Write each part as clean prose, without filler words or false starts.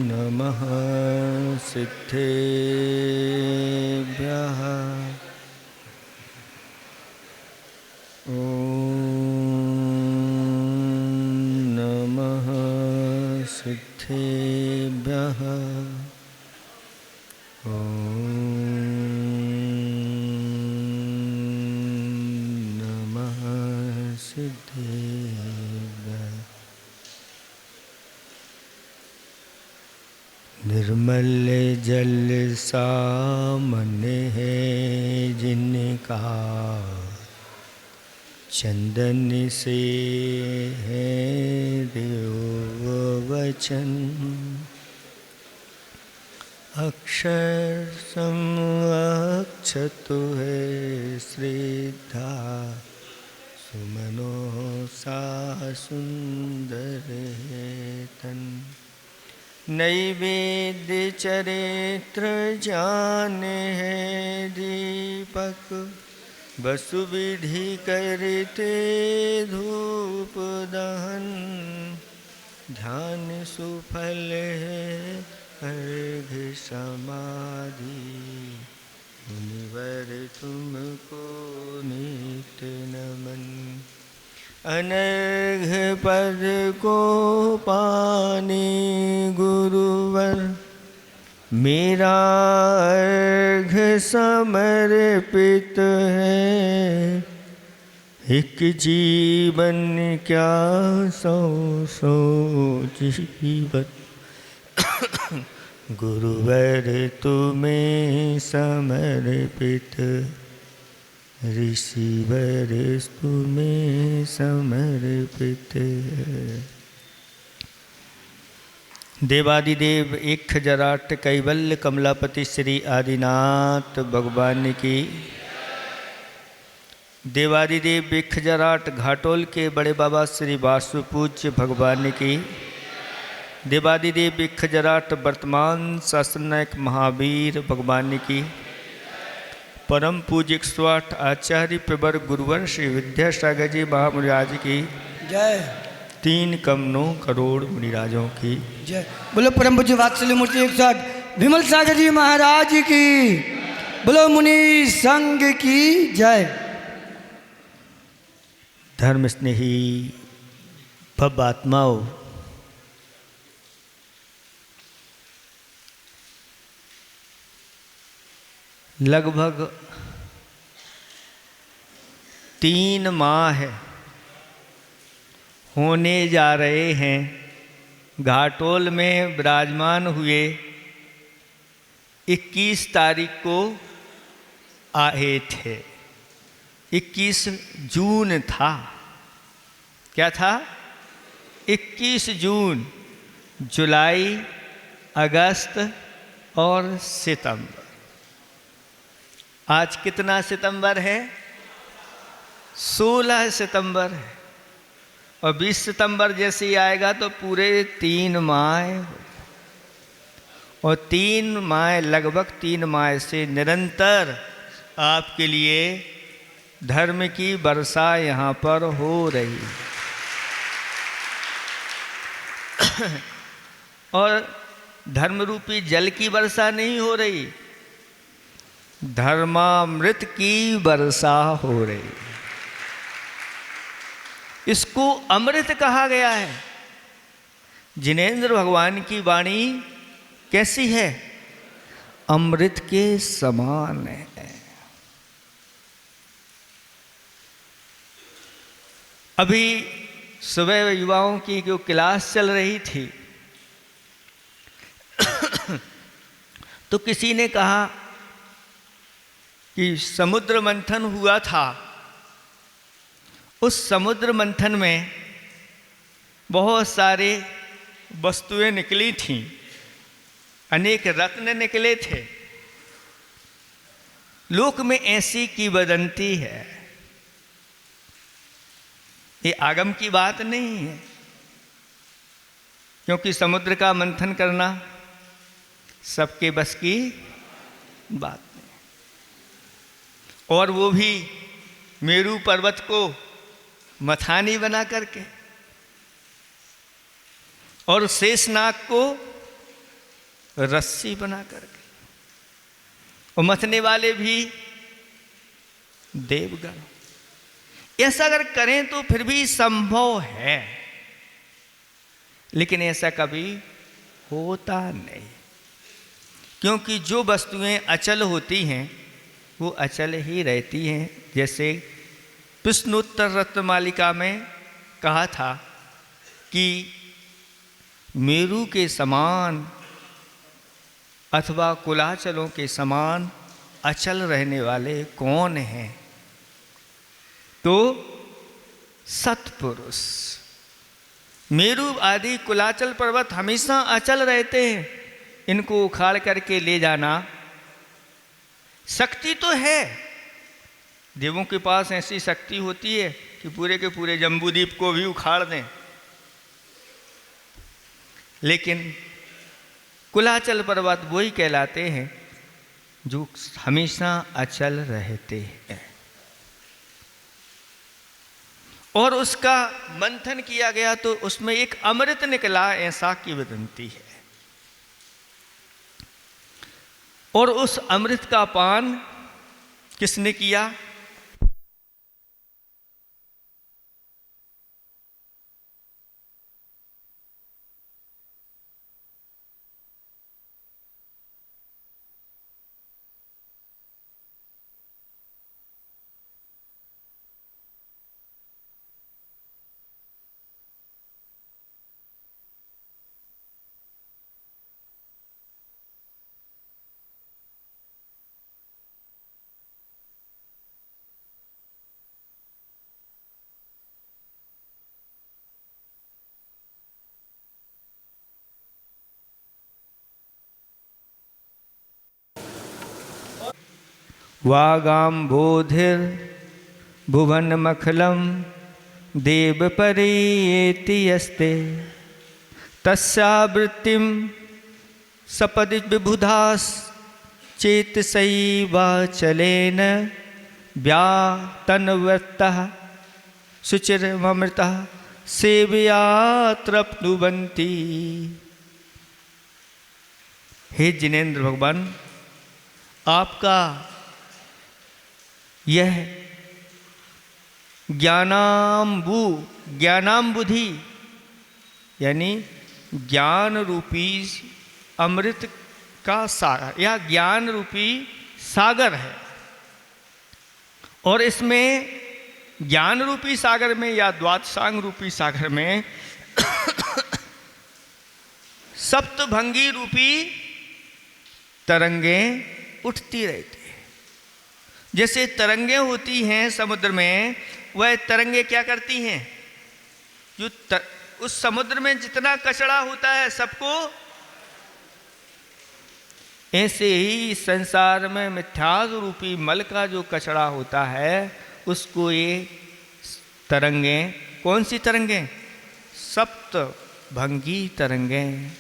नमः सिद्धेभ्यः। नमः सिद्धेभ्यः। नमः सिद्धेभ्यः। निर्मल जल सामने है जिनका, चंदन से है देव वचन। अक्षर समक्षत है श्रद्धा, सुमनो सा सुंदर है तन। नैवेद्य चरित्र जाने है दीपक, वसु विधि करते धूप दहन। ध्यान सुफल है अर्घ समाधि, मुनिवर तुमको नित नमन। अनर्घ पद को पाने गुरुवर, मेरा अर्घ समर्पित है। एक जीवन क्या सौ सौ जीवन, गुरुवर तुम्हें समर्पित। ऋषिवर तुम्हें समर्पित। देवादिदेव एक खजराट कैवल्य कमलापति श्री आदिनाथ भगवान की। देवादिदेव एक खजराट घाटोल के बड़े बाबा श्री वासुपूज्य भगवान की। देवादिदेव एक खजराट वर्तमान शासन नायक महावीर भगवान की। परम पूज्य 108 आचार्य प्रवर गुरुवर श्री विद्यासागर जी महामुनिराज की जय। 3 करोड़ करोड़ मुनिराजों की जय। बोलो परम पूज्य वात्सल्य मूर्ति 108 विमल सागर जी महाराज की। बोलो मुनि संघ की जय। धर्म स्नेही भव आत्माओं, लगभग 3 माह होने जा रहे हैं घाटोल में विराजमान हुए। 21 तारीख को आए थे। 21 जून था। क्या था? 21 जून, जुलाई, अगस्त और सितंबर। आज कितना सितंबर है? 16 सितंबर है। और 20 सितंबर जैसे ही आएगा तो पूरे 3 माह, और 3 माह, लगभग 3 माह से निरंतर आपके लिए धर्म की वर्षा यहाँ पर हो रही। और धर्म रूपी जल की वर्षा नहीं हो रही, धर्मामृत की वर्षा हो रही। इसको अमृत कहा गया है। जिनेंद्र भगवान की वाणी कैसी है? अमृत के समान है। अभी सुबह युवाओं की जो क्लास चल रही थी तो किसी ने कहा कि समुद्र मंथन हुआ था। उस समुद्र मंथन में बहुत सारे वस्तुएं निकली थीं, अनेक रत्न निकले थे। लोक में ऐसी किंवदंती है, ये आगम की बात नहीं है, क्योंकि समुद्र का मंथन करना सबके बस की बात नहीं। और वो भी मेरू पर्वत को मथानी बना करके, और शेषनाग को रस्सी बना करके, और मथने वाले भी देवगण। ऐसा अगर करें तो फिर भी संभव है, लेकिन ऐसा कभी होता नहीं, क्योंकि जो वस्तुएं अचल होती हैं वो अचल ही रहती हैं। जैसे प्रश्नोत्तर रत्नमालिका में कहा था कि मेरू के समान अथवा कुलाचलों के समान अचल रहने वाले कौन हैं? तो सत्पुरुष। मेरू आदि कुलाचल पर्वत हमेशा अचल रहते हैं, इनको उखाड़ करके ले जाना शक्ति तो है, देवों के पास ऐसी शक्ति होती है कि पूरे के पूरे जम्बूद्वीप को भी उखाड़ दें, लेकिन कुलाचल पर्वत वही कहलाते हैं जो हमेशा अचल रहते हैं। और उसका मंथन किया गया तो उसमें एक अमृत निकला, ऐसा की वदंती है। और उस अमृत का पान किसने किया? वागाम्बोधिर भुवनमखिलं देवपरेति यस्ते तस्यावृत्तिं सपदि विबुधास चेतसैवाचलेन व्यातन्वृत्तः शुचिरमृतः सेवया तृप्नुवन्ति। हे जिनेन्द्र भगवान, आपका यह ज्ञानाम्बुधि यानी ज्ञान रूपी अमृत का सागर या ज्ञान रूपी सागर है, और इसमें ज्ञान रूपी सागर में या द्वादशांग रूपी सागर में सप्तभंगी रूपी तरंगें उठती रहती है। जैसे तरंगें होती हैं समुद्र में, वह तरंगें क्या करती हैं? उस समुद्र में जितना कचरा होता है सबको, ऐसे ही संसार में मिथ्यात्व रूपी मल का जो कचरा होता है उसको ये तरंगें, कौन सी तरंगें? सप्तभंगी तरंगें,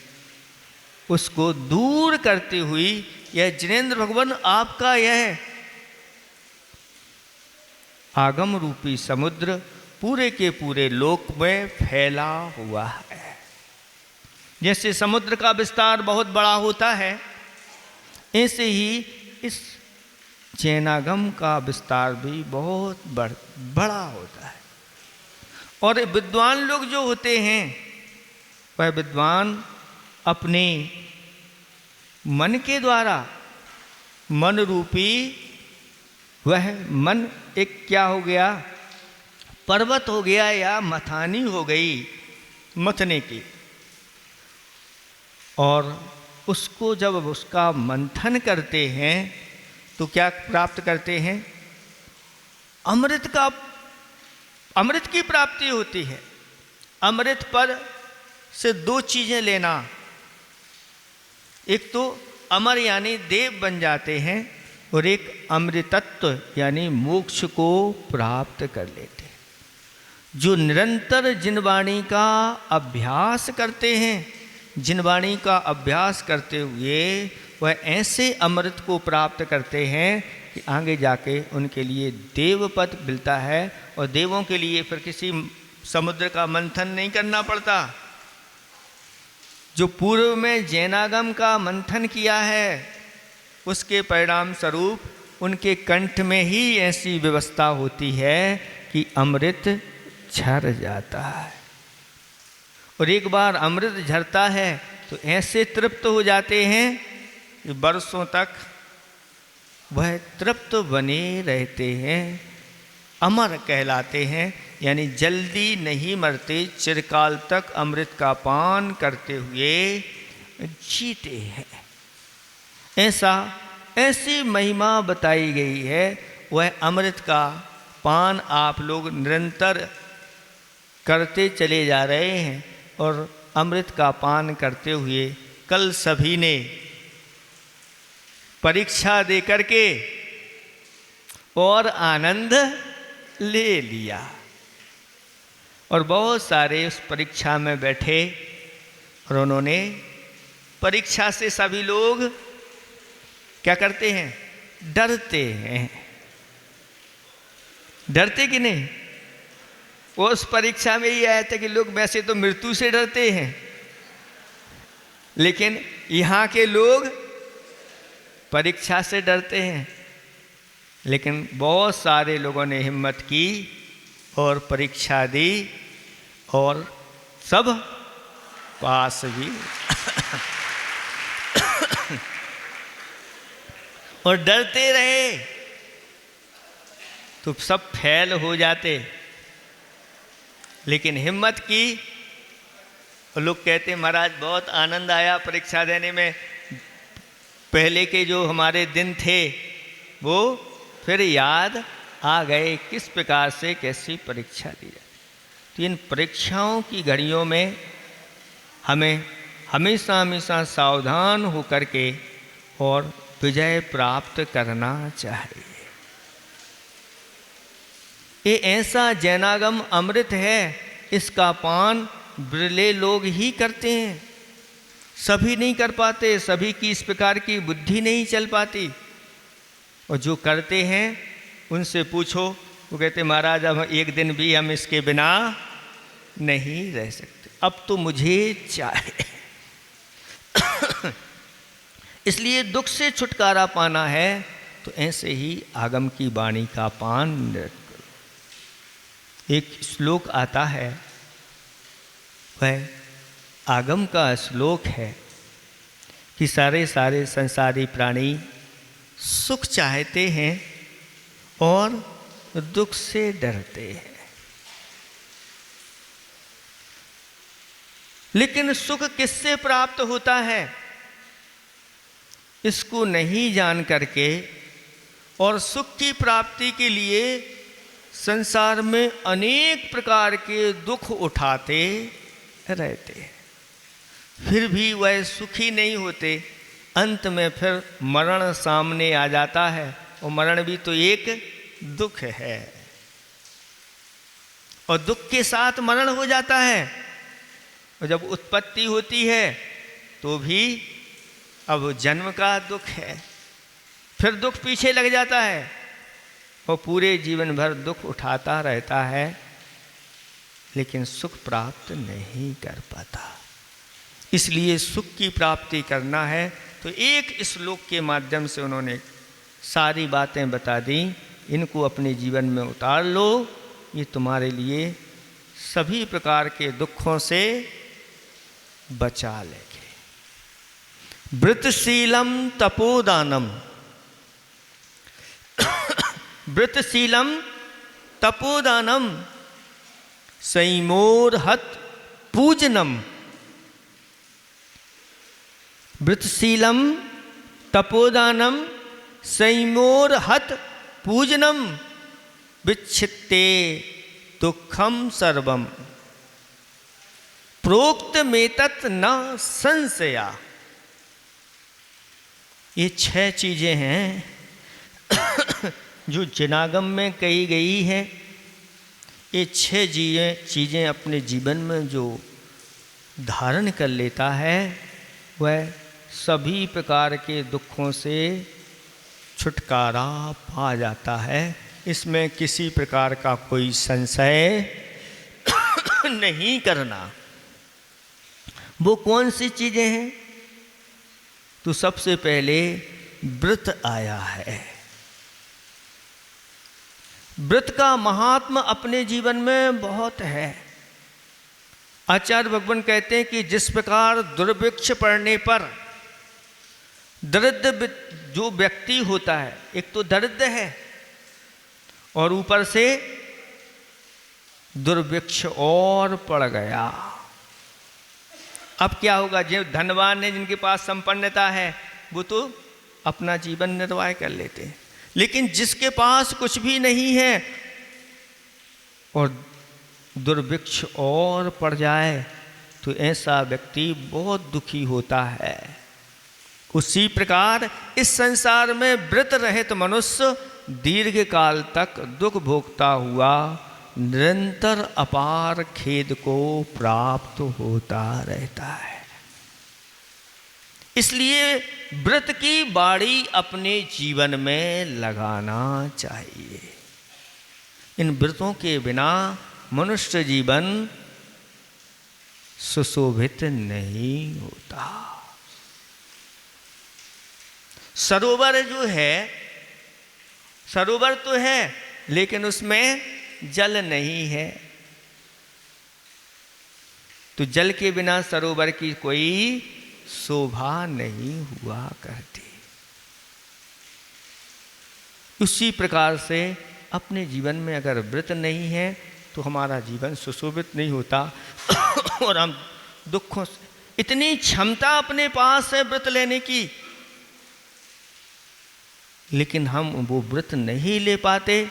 उसको दूर करती हुई यह जिनेन्द्र भगवान आपका यह आगम रूपी समुद्र पूरे के पूरे लोक में फैला हुआ है। जैसे समुद्र का विस्तार बहुत बड़ा होता है, ऐसे ही इस जैनागम का विस्तार भी बहुत बड़ा होता है। और विद्वान लोग जो होते हैं वह विद्वान अपने मन के द्वारा, मन रूपी वह मन एक क्या हो गया? पर्वत हो गया या मथानी हो गई मथने की, और उसको जब उसका मंथन करते हैं तो क्या प्राप्त करते हैं? अमृत की प्राप्ति होती है। अमृत पर से दो चीजें लेना, एक तो अमर यानी देव बन जाते हैं, और एक अमृतत्व यानी मोक्ष को प्राप्त कर लेते हैं। जो निरंतर जिनवाणी का अभ्यास करते हैं, जिनवाणी का अभ्यास करते हुए वह ऐसे अमृत को प्राप्त करते हैं कि आगे जाके उनके लिए देवपद मिलता है और देवों के लिए फिर किसी समुद्र का मंथन नहीं करना पड़ता। जो पूर्व में जैनागम का मंथन किया है उसके परिणाम स्वरूप उनके कंठ में ही ऐसी व्यवस्था होती है कि अमृत झर जाता है। और एक बार अमृत झरता है तो ऐसे तृप्त हो जाते हैं कि वर्षों तक वह तृप्त बने रहते हैं, अमर कहलाते हैं, यानी जल्दी नहीं मरते, चिरकाल तक अमृत का पान करते हुए जीते हैं। ऐसी महिमा बताई गई है। वह अमृत का पान आप लोग निरंतर करते चले जा रहे हैं और अमृत का पान करते हुए कल सभी ने परीक्षा दे करके और आनंद ले लिया। और बहुत सारे उस परीक्षा में बैठे और उन्होंने परीक्षा से सभी लोग क्या करते हैं, डरते हैं। डरते कि नहीं? उस परीक्षा में ये आया था कि लोग वैसे तो मृत्यु से डरते हैं, लेकिन यहाँ के लोग परीक्षा से डरते हैं। लेकिन बहुत सारे लोगों ने हिम्मत की और परीक्षा दी और सब पास भी और डरते रहे तो सब फेल हो जाते। लेकिन हिम्मत की और लोग कहते महाराज बहुत आनंद आया परीक्षा देने में, पहले के जो हमारे दिन थे वो फिर याद आ गए, किस प्रकार से कैसी परीक्षा दी जाती। तो इन परीक्षाओं की घड़ियों में हमें हमेशा हमेशा सावधान होकर के और विजय प्राप्त करना चाहिए। ये ऐसा जैनागम अमृत है, इसका पान बिरले लोग ही करते हैं, सभी नहीं कर पाते, सभी की इस प्रकार की बुद्धि नहीं चल पाती। और जो करते हैं उनसे पूछो, वो कहते महाराज अब एक दिन भी हम इसके बिना नहीं रह सकते, अब तो मुझे चाहिए। इसलिए दुख से छुटकारा पाना है तो ऐसे ही आगम की वाणी का पान करो। एक श्लोक आता है, वह आगम का श्लोक है कि सारे संसारी प्राणी सुख चाहते हैं और दुख से डरते हैं, लेकिन सुख किससे प्राप्त होता है इसको नहीं जान करके और सुख की प्राप्ति के लिए संसार में अनेक प्रकार के दुख उठाते रहते हैं, फिर भी वह सुखी नहीं होते। अंत में फिर मरण सामने आ जाता है और मरण भी तो एक दुख है और दुख के साथ मरण हो जाता है। और जब उत्पत्ति होती है तो भी अब जन्म का दुख है, फिर दुख पीछे लग जाता है और पूरे जीवन भर दुख उठाता रहता है, लेकिन सुख प्राप्त नहीं कर पाता। इसलिए सुख की प्राप्ति करना है तो एक श्लोक के माध्यम से उन्होंने सारी बातें बता दी, इनको अपने जीवन में उतार लो, ये तुम्हारे लिए सभी प्रकार के दुखों से बचा लेंगे। वृतशीलम तपोदानम, वृतशीलम तपोदानम संयमोरहत पूजनम। वृतशीलम तपोदानम संयमोरहत पूजनम विच्छित्ते दुखम सर्वम प्रोक्त मेतत न संशया। ये 6 चीजें हैं जो जैनागम में कही गई है। ये 6 चीजें अपने जीवन में जो धारण कर लेता है वह सभी प्रकार के दुखों से छुटकारा पा जाता है। इसमें किसी प्रकार का कोई संशय नहीं करना। वो कौन सी चीजें हैं? तो सबसे पहले व्रत आया है। व्रत का महात्मा अपने जीवन में बहुत है। आचार्य भगवान कहते हैं कि जिस प्रकार दुर्भिक्ष पड़ने पर दरिद्र जो व्यक्ति होता है, एक तो दरिद्र है और ऊपर से दुर्भिक्ष और पड़ गया। अब क्या होगा? जो धनवान है, जिनके पास संपन्नता है, वो तो अपना जीवन निर्वाह कर लेते हैं, लेकिन जिसके पास कुछ भी नहीं है और दुर्भिक्ष और पड़ जाए तो ऐसा व्यक्ति बहुत दुखी होता है। उसी प्रकार इस संसार में व्रत रहित मनुष्य दीर्घ काल तक दुख भोगता हुआ निरंतर अपार खेद को प्राप्त होता रहता है। इसलिए व्रत की बाड़ी अपने जीवन में लगाना चाहिए। इन व्रतों के बिना मनुष्य जीवन सुशोभित नहीं होता। सरोवर जो है, सरोवर तो है लेकिन उसमें जल नहीं है, तो जल के बिना सरोवर की कोई शोभा नहीं हुआ करती। उसी प्रकार से अपने जीवन में अगर व्रत नहीं है तो हमारा जीवन सुशोभित नहीं होता और हम दुखों से, इतनी क्षमता अपने पास है व्रत लेने की, लेकिन हम वो व्रत नहीं ले पाते,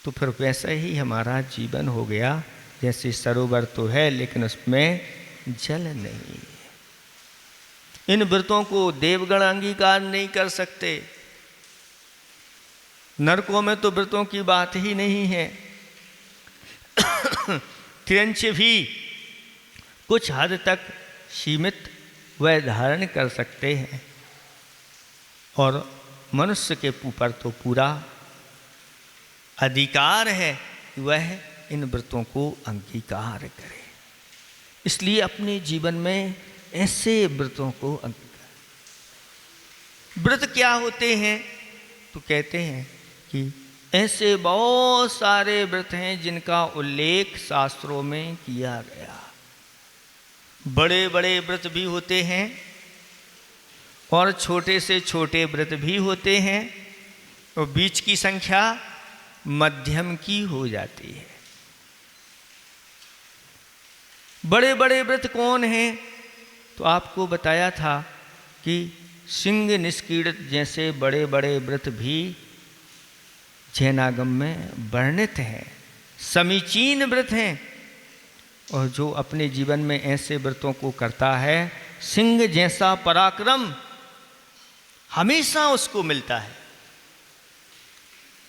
तो फिर वैसा ही हमारा जीवन हो गया जैसे सरोवर तो है लेकिन उसमें जल नहीं है। इन व्रतों को देवगण अंगीकार नहीं कर सकते। नरकों में तो व्रतों की बात ही नहीं है। तिरंच भी कुछ हद तक सीमित व धारण कर सकते हैं और मनुष्य के ऊपर तो पूरा अधिकार है कि वह इन व्रतों को अंगीकार करे। इसलिए अपने जीवन में ऐसे व्रतों को अंगीकार। व्रत क्या होते हैं? तो कहते हैं कि ऐसे बहुत सारे व्रत हैं जिनका उल्लेख शास्त्रों में किया गया। बड़े बड़े व्रत भी होते हैं और छोटे से छोटे व्रत भी होते हैं और बीच की संख्या मध्यम की हो जाती है। बड़े बड़े व्रत कौन हैं? तो आपको बताया था कि सिंह निष्क्रीडित जैसे बड़े बड़े व्रत भी जैनागम में वर्णित हैं, समीचीन व्रत हैं। और जो अपने जीवन में ऐसे व्रतों को करता है, सिंह जैसा पराक्रम हमेशा उसको मिलता है।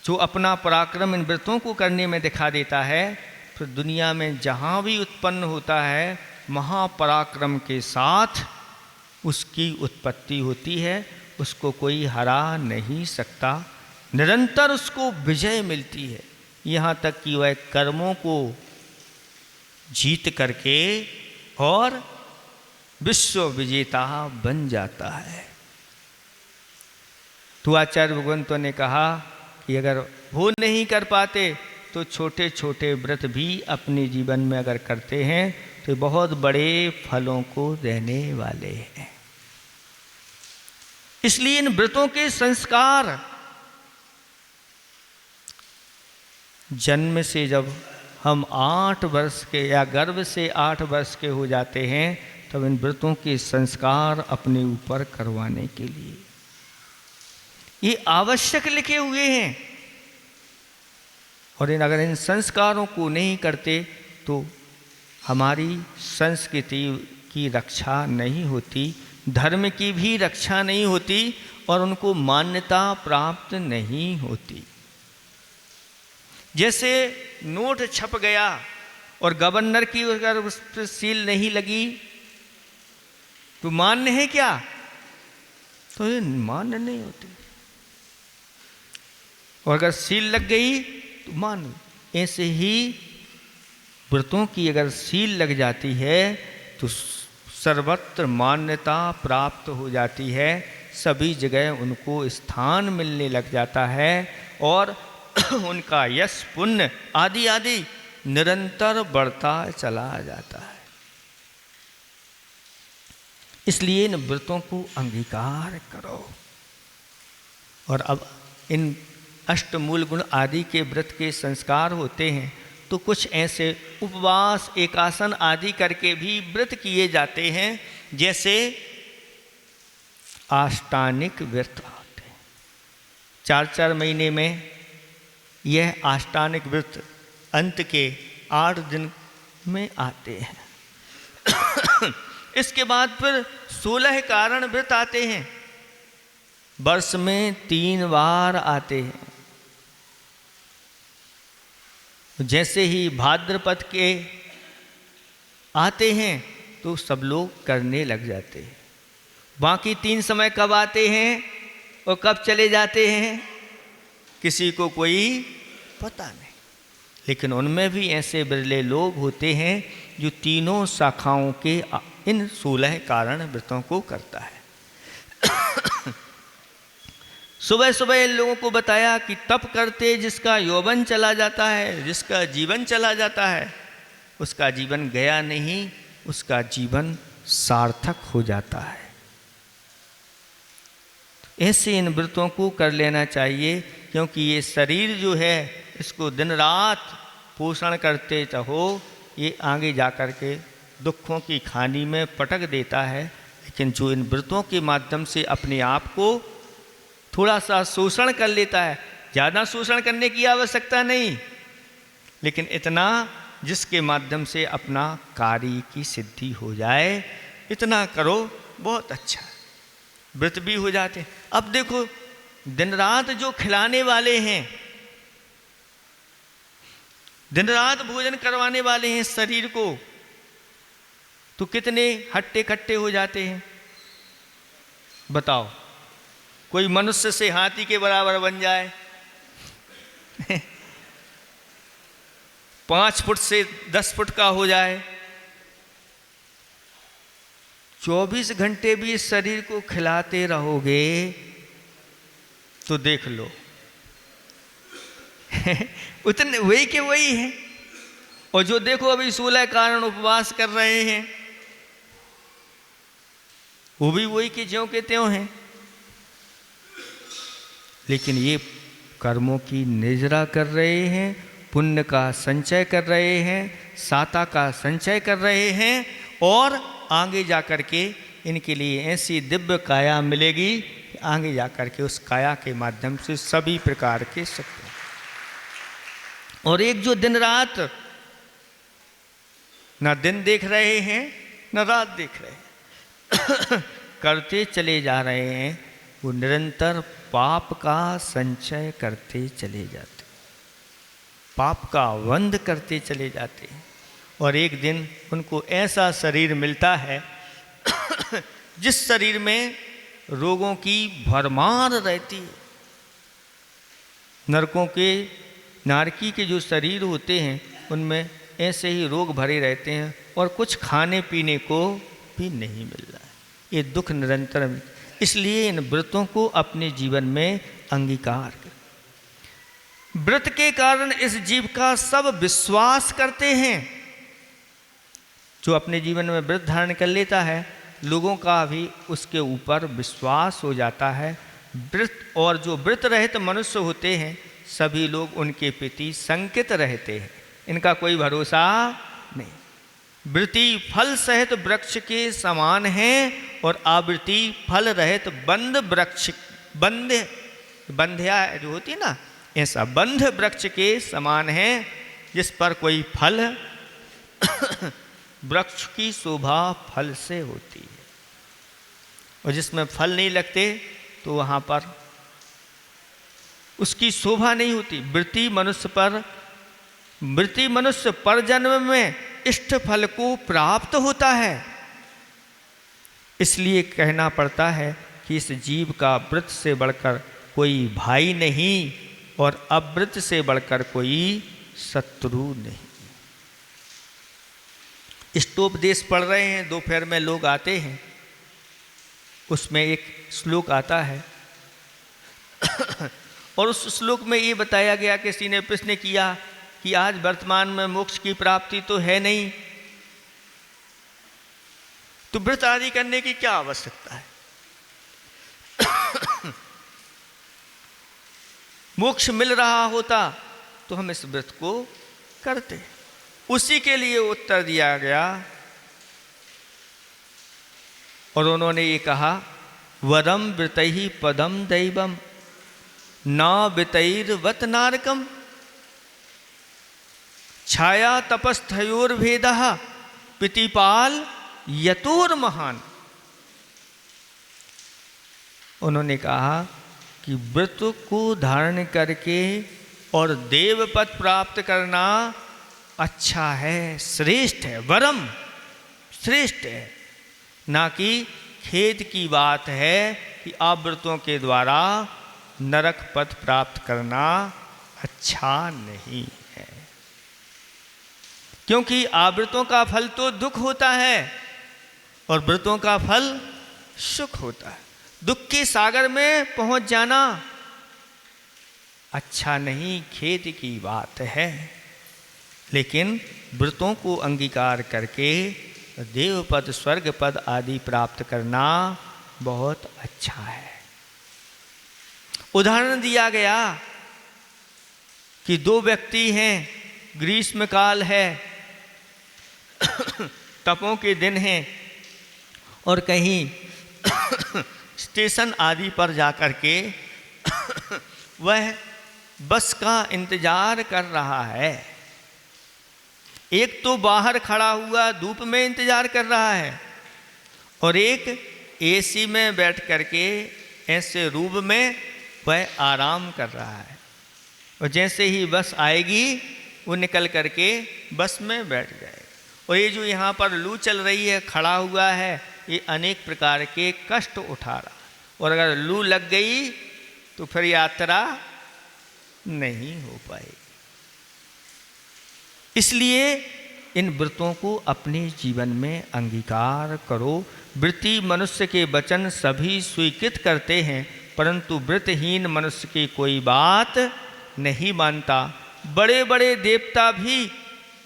जो अपना पराक्रम इन व्रतों को करने में दिखा देता है, फिर दुनिया में जहाँ भी उत्पन्न होता है महापराक्रम के साथ उसकी उत्पत्ति होती है, उसको कोई हरा नहीं सकता। निरंतर उसको विजय मिलती है, यहाँ तक कि वह कर्मों को जीत करके और विश्व विजेता बन जाता है। तो आचार्य भगवंतों ने कहा कि अगर वो नहीं कर पाते तो छोटे छोटे व्रत भी अपने जीवन में अगर करते हैं तो बहुत बड़े फलों को देने वाले हैं। इसलिए इन व्रतों के संस्कार जन्म से जब हम 8 वर्ष के या गर्भ से 8 वर्ष के हो जाते हैं तब इन व्रतों के संस्कार अपने ऊपर करवाने के लिए ये आवश्यक लिखे हुए हैं। और अगर इन संस्कारों को नहीं करते तो हमारी संस्कृति की रक्षा नहीं होती, धर्म की भी रक्षा नहीं होती और उनको मान्यता प्राप्त नहीं होती। जैसे नोट छप गया और गवर्नर की अगर उस पर सील नहीं लगी तो मान्य है क्या? तो ये मान्य नहीं होती। और अगर सील लग गई तो मान लो। ऐसे ही व्रतों की अगर सील लग जाती है तो सर्वत्र मान्यता प्राप्त हो जाती है, सभी जगह उनको स्थान मिलने लग जाता है और उनका यश पुण्य आदि आदि निरंतर बढ़ता चला जाता है। इसलिए इन व्रतों को अंगीकार करो। और अब इन अष्टमूल गुण आदि के व्रत के संस्कार होते हैं तो कुछ ऐसे उपवास एकासन आदि करके भी व्रत किए जाते हैं, जैसे आष्टानिक व्रत होते हैं। 4-4 महीने में यह आष्टानिक व्रत अंत के 8 दिन में आते हैं। इसके बाद फिर 16 कारण व्रत आते हैं, वर्ष में 3 बार आते हैं। जैसे ही भाद्रपद के आते हैं तो सब लोग करने लग जाते हैं। बाकी 3 समय कब आते हैं और कब चले जाते हैं किसी को कोई पता नहीं, लेकिन उनमें भी ऐसे बिरले लोग होते हैं जो तीनों शाखाओं के इन 16 कारण व्रतों को करता है। सुबह सुबह इन लोगों को बताया कि तप करते जिसका यौवन चला जाता है, जिसका जीवन चला जाता है, उसका जीवन गया नहीं, उसका जीवन सार्थक हो जाता है। ऐसे इन व्रतों को कर लेना चाहिए, क्योंकि ये शरीर जो है इसको दिन रात पोषण करते रहो, ये आगे जा कर के दुखों की खानी में पटक देता है। लेकिन जो इन व्रतों के माध्यम से अपने आप को थोड़ा सा शोषण कर लेता है, ज़्यादा शोषण करने की आवश्यकता नहीं, लेकिन इतना जिसके माध्यम से अपना कार्य की सिद्धि हो जाए, इतना करो, बहुत अच्छा। व्रत भी हो जाते हैं। अब देखो दिन रात जो खिलाने वाले हैं, दिन रात भोजन करवाने वाले हैं शरीर को, तो कितने हट्टे कट्टे हो जाते हैं बताओ। कोई मनुष्य से हाथी के बराबर बन जाए 5 फुट से 10 फुट का हो जाए, 24 घंटे भी इस शरीर को खिलाते रहोगे तो देख लो उतने वही के वही हैं। और जो देखो अभी 16 कारण उपवास कर रहे हैं, वो भी वही के ज्यों के त्यों हैं। लेकिन ये कर्मों की निजरा कर रहे हैं, पुण्य का संचय कर रहे हैं, साता का संचय कर रहे हैं, और आगे जा कर के इनके लिए ऐसी दिव्य काया मिलेगी कि आगे जा कर के उस काया के माध्यम से सभी प्रकार के सुख। और एक जो दिन रात ना दिन देख रहे हैं ना रात देख रहे हैं करते चले जा रहे हैं, वो निरंतर पाप का संचय करते चले जाते, पाप का वंध करते चले जाते हैं। और एक दिन उनको ऐसा शरीर मिलता है जिस शरीर में रोगों की भरमार रहती है। नरकों के नारकी के जो शरीर होते हैं उनमें ऐसे ही रोग भरे रहते हैं और कुछ खाने पीने को भी नहीं मिल रहा है। ये दुख निरंतर। इसलिए इन व्रतों को अपने जीवन में अंगीकार करें। व्रत के कारण इस जीव का सब विश्वास करते हैं। जो अपने जीवन में व्रत धारण कर लेता है, लोगों का भी उसके ऊपर विश्वास हो जाता है। व्रत और जो व्रत रहित मनुष्य होते हैं, सभी लोग उनके प्रति शंकित रहते हैं, इनका कोई भरोसा नहीं। वृत्ति फल सहित वृक्ष के समान है और आवृत्ति फल रहित बंध वृक्ष बंध्या जो होती है ना, ऐसा बंध वृक्ष के समान है जिस पर कोई फल वृक्ष की शोभा फल से होती है, और जिसमें फल नहीं लगते तो वहाँ पर उसकी शोभा नहीं होती। वृत्ति मनुष्य पर जन्म में इष्ट फल को प्राप्त होता है। इसलिए कहना पड़ता है कि इस जीव का व्रत से बढ़कर कोई भाई नहीं, और अव्रत से बढ़कर कोई शत्रु नहीं। इष्टोपदेश पढ़ रहे हैं, दोपहर में लोग आते हैं, उसमें एक श्लोक आता है और उस श्लोक में ये बताया गया, किसी ने प्रश्न किया कि आज वर्तमान में मोक्ष की प्राप्ति तो है नहीं, तो व्रत आदि करने की क्या आवश्यकता है? मोक्ष मिल रहा होता तो हम इस व्रत को करते। उसी के लिए उत्तर दिया गया और उन्होंने ये कहा, वरम वृतहि पदम दैवम न वितैर्वत नारकम छाया तपस्थयोर्भेदः पितिपाल यतोर महान। उन्होंने कहा कि व्रत को धारण करके और देवपद प्राप्त करना अच्छा है, श्रेष्ठ है, वरम श्रेष्ठ है, ना कि खेद की बात है कि अव्रतों के द्वारा नरक पद प्राप्त करना अच्छा नहीं है। क्योंकि अव्रतों का फल तो दुख होता है और व्रतों का फल सुख होता है। दुख के सागर में पहुंच जाना अच्छा नहीं, खेद की बात है, लेकिन व्रतों को अंगीकार करके देवपद स्वर्ग पद आदि प्राप्त करना बहुत अच्छा है। उदाहरण दिया गया कि दो व्यक्ति हैं, ग्रीष्म काल है, तपों के दिन हैं और कहीं स्टेशन आदि पर जाकर के वह बस का इंतजार कर रहा है। एक तो बाहर खड़ा हुआ धूप में इंतजार कर रहा है और एक एसी में बैठ करके ऐसे रूम में वह आराम कर रहा है। और जैसे ही बस आएगी वो निकल करके बस में बैठ जाएगा। और ये जो यहाँ पर लू चल रही है, खड़ा हुआ है, ये अनेक प्रकार के कष्ट उठा रहा, और अगर लू लग गई तो फिर यात्रा नहीं हो पाएगी। इसलिए इन व्रतों को अपने जीवन में अंगीकार करो। व्रती मनुष्य के वचन सभी स्वीकृत करते हैं, परंतु व्रतहीन मनुष्य की कोई बात नहीं मानता। बड़े बड़े देवता भी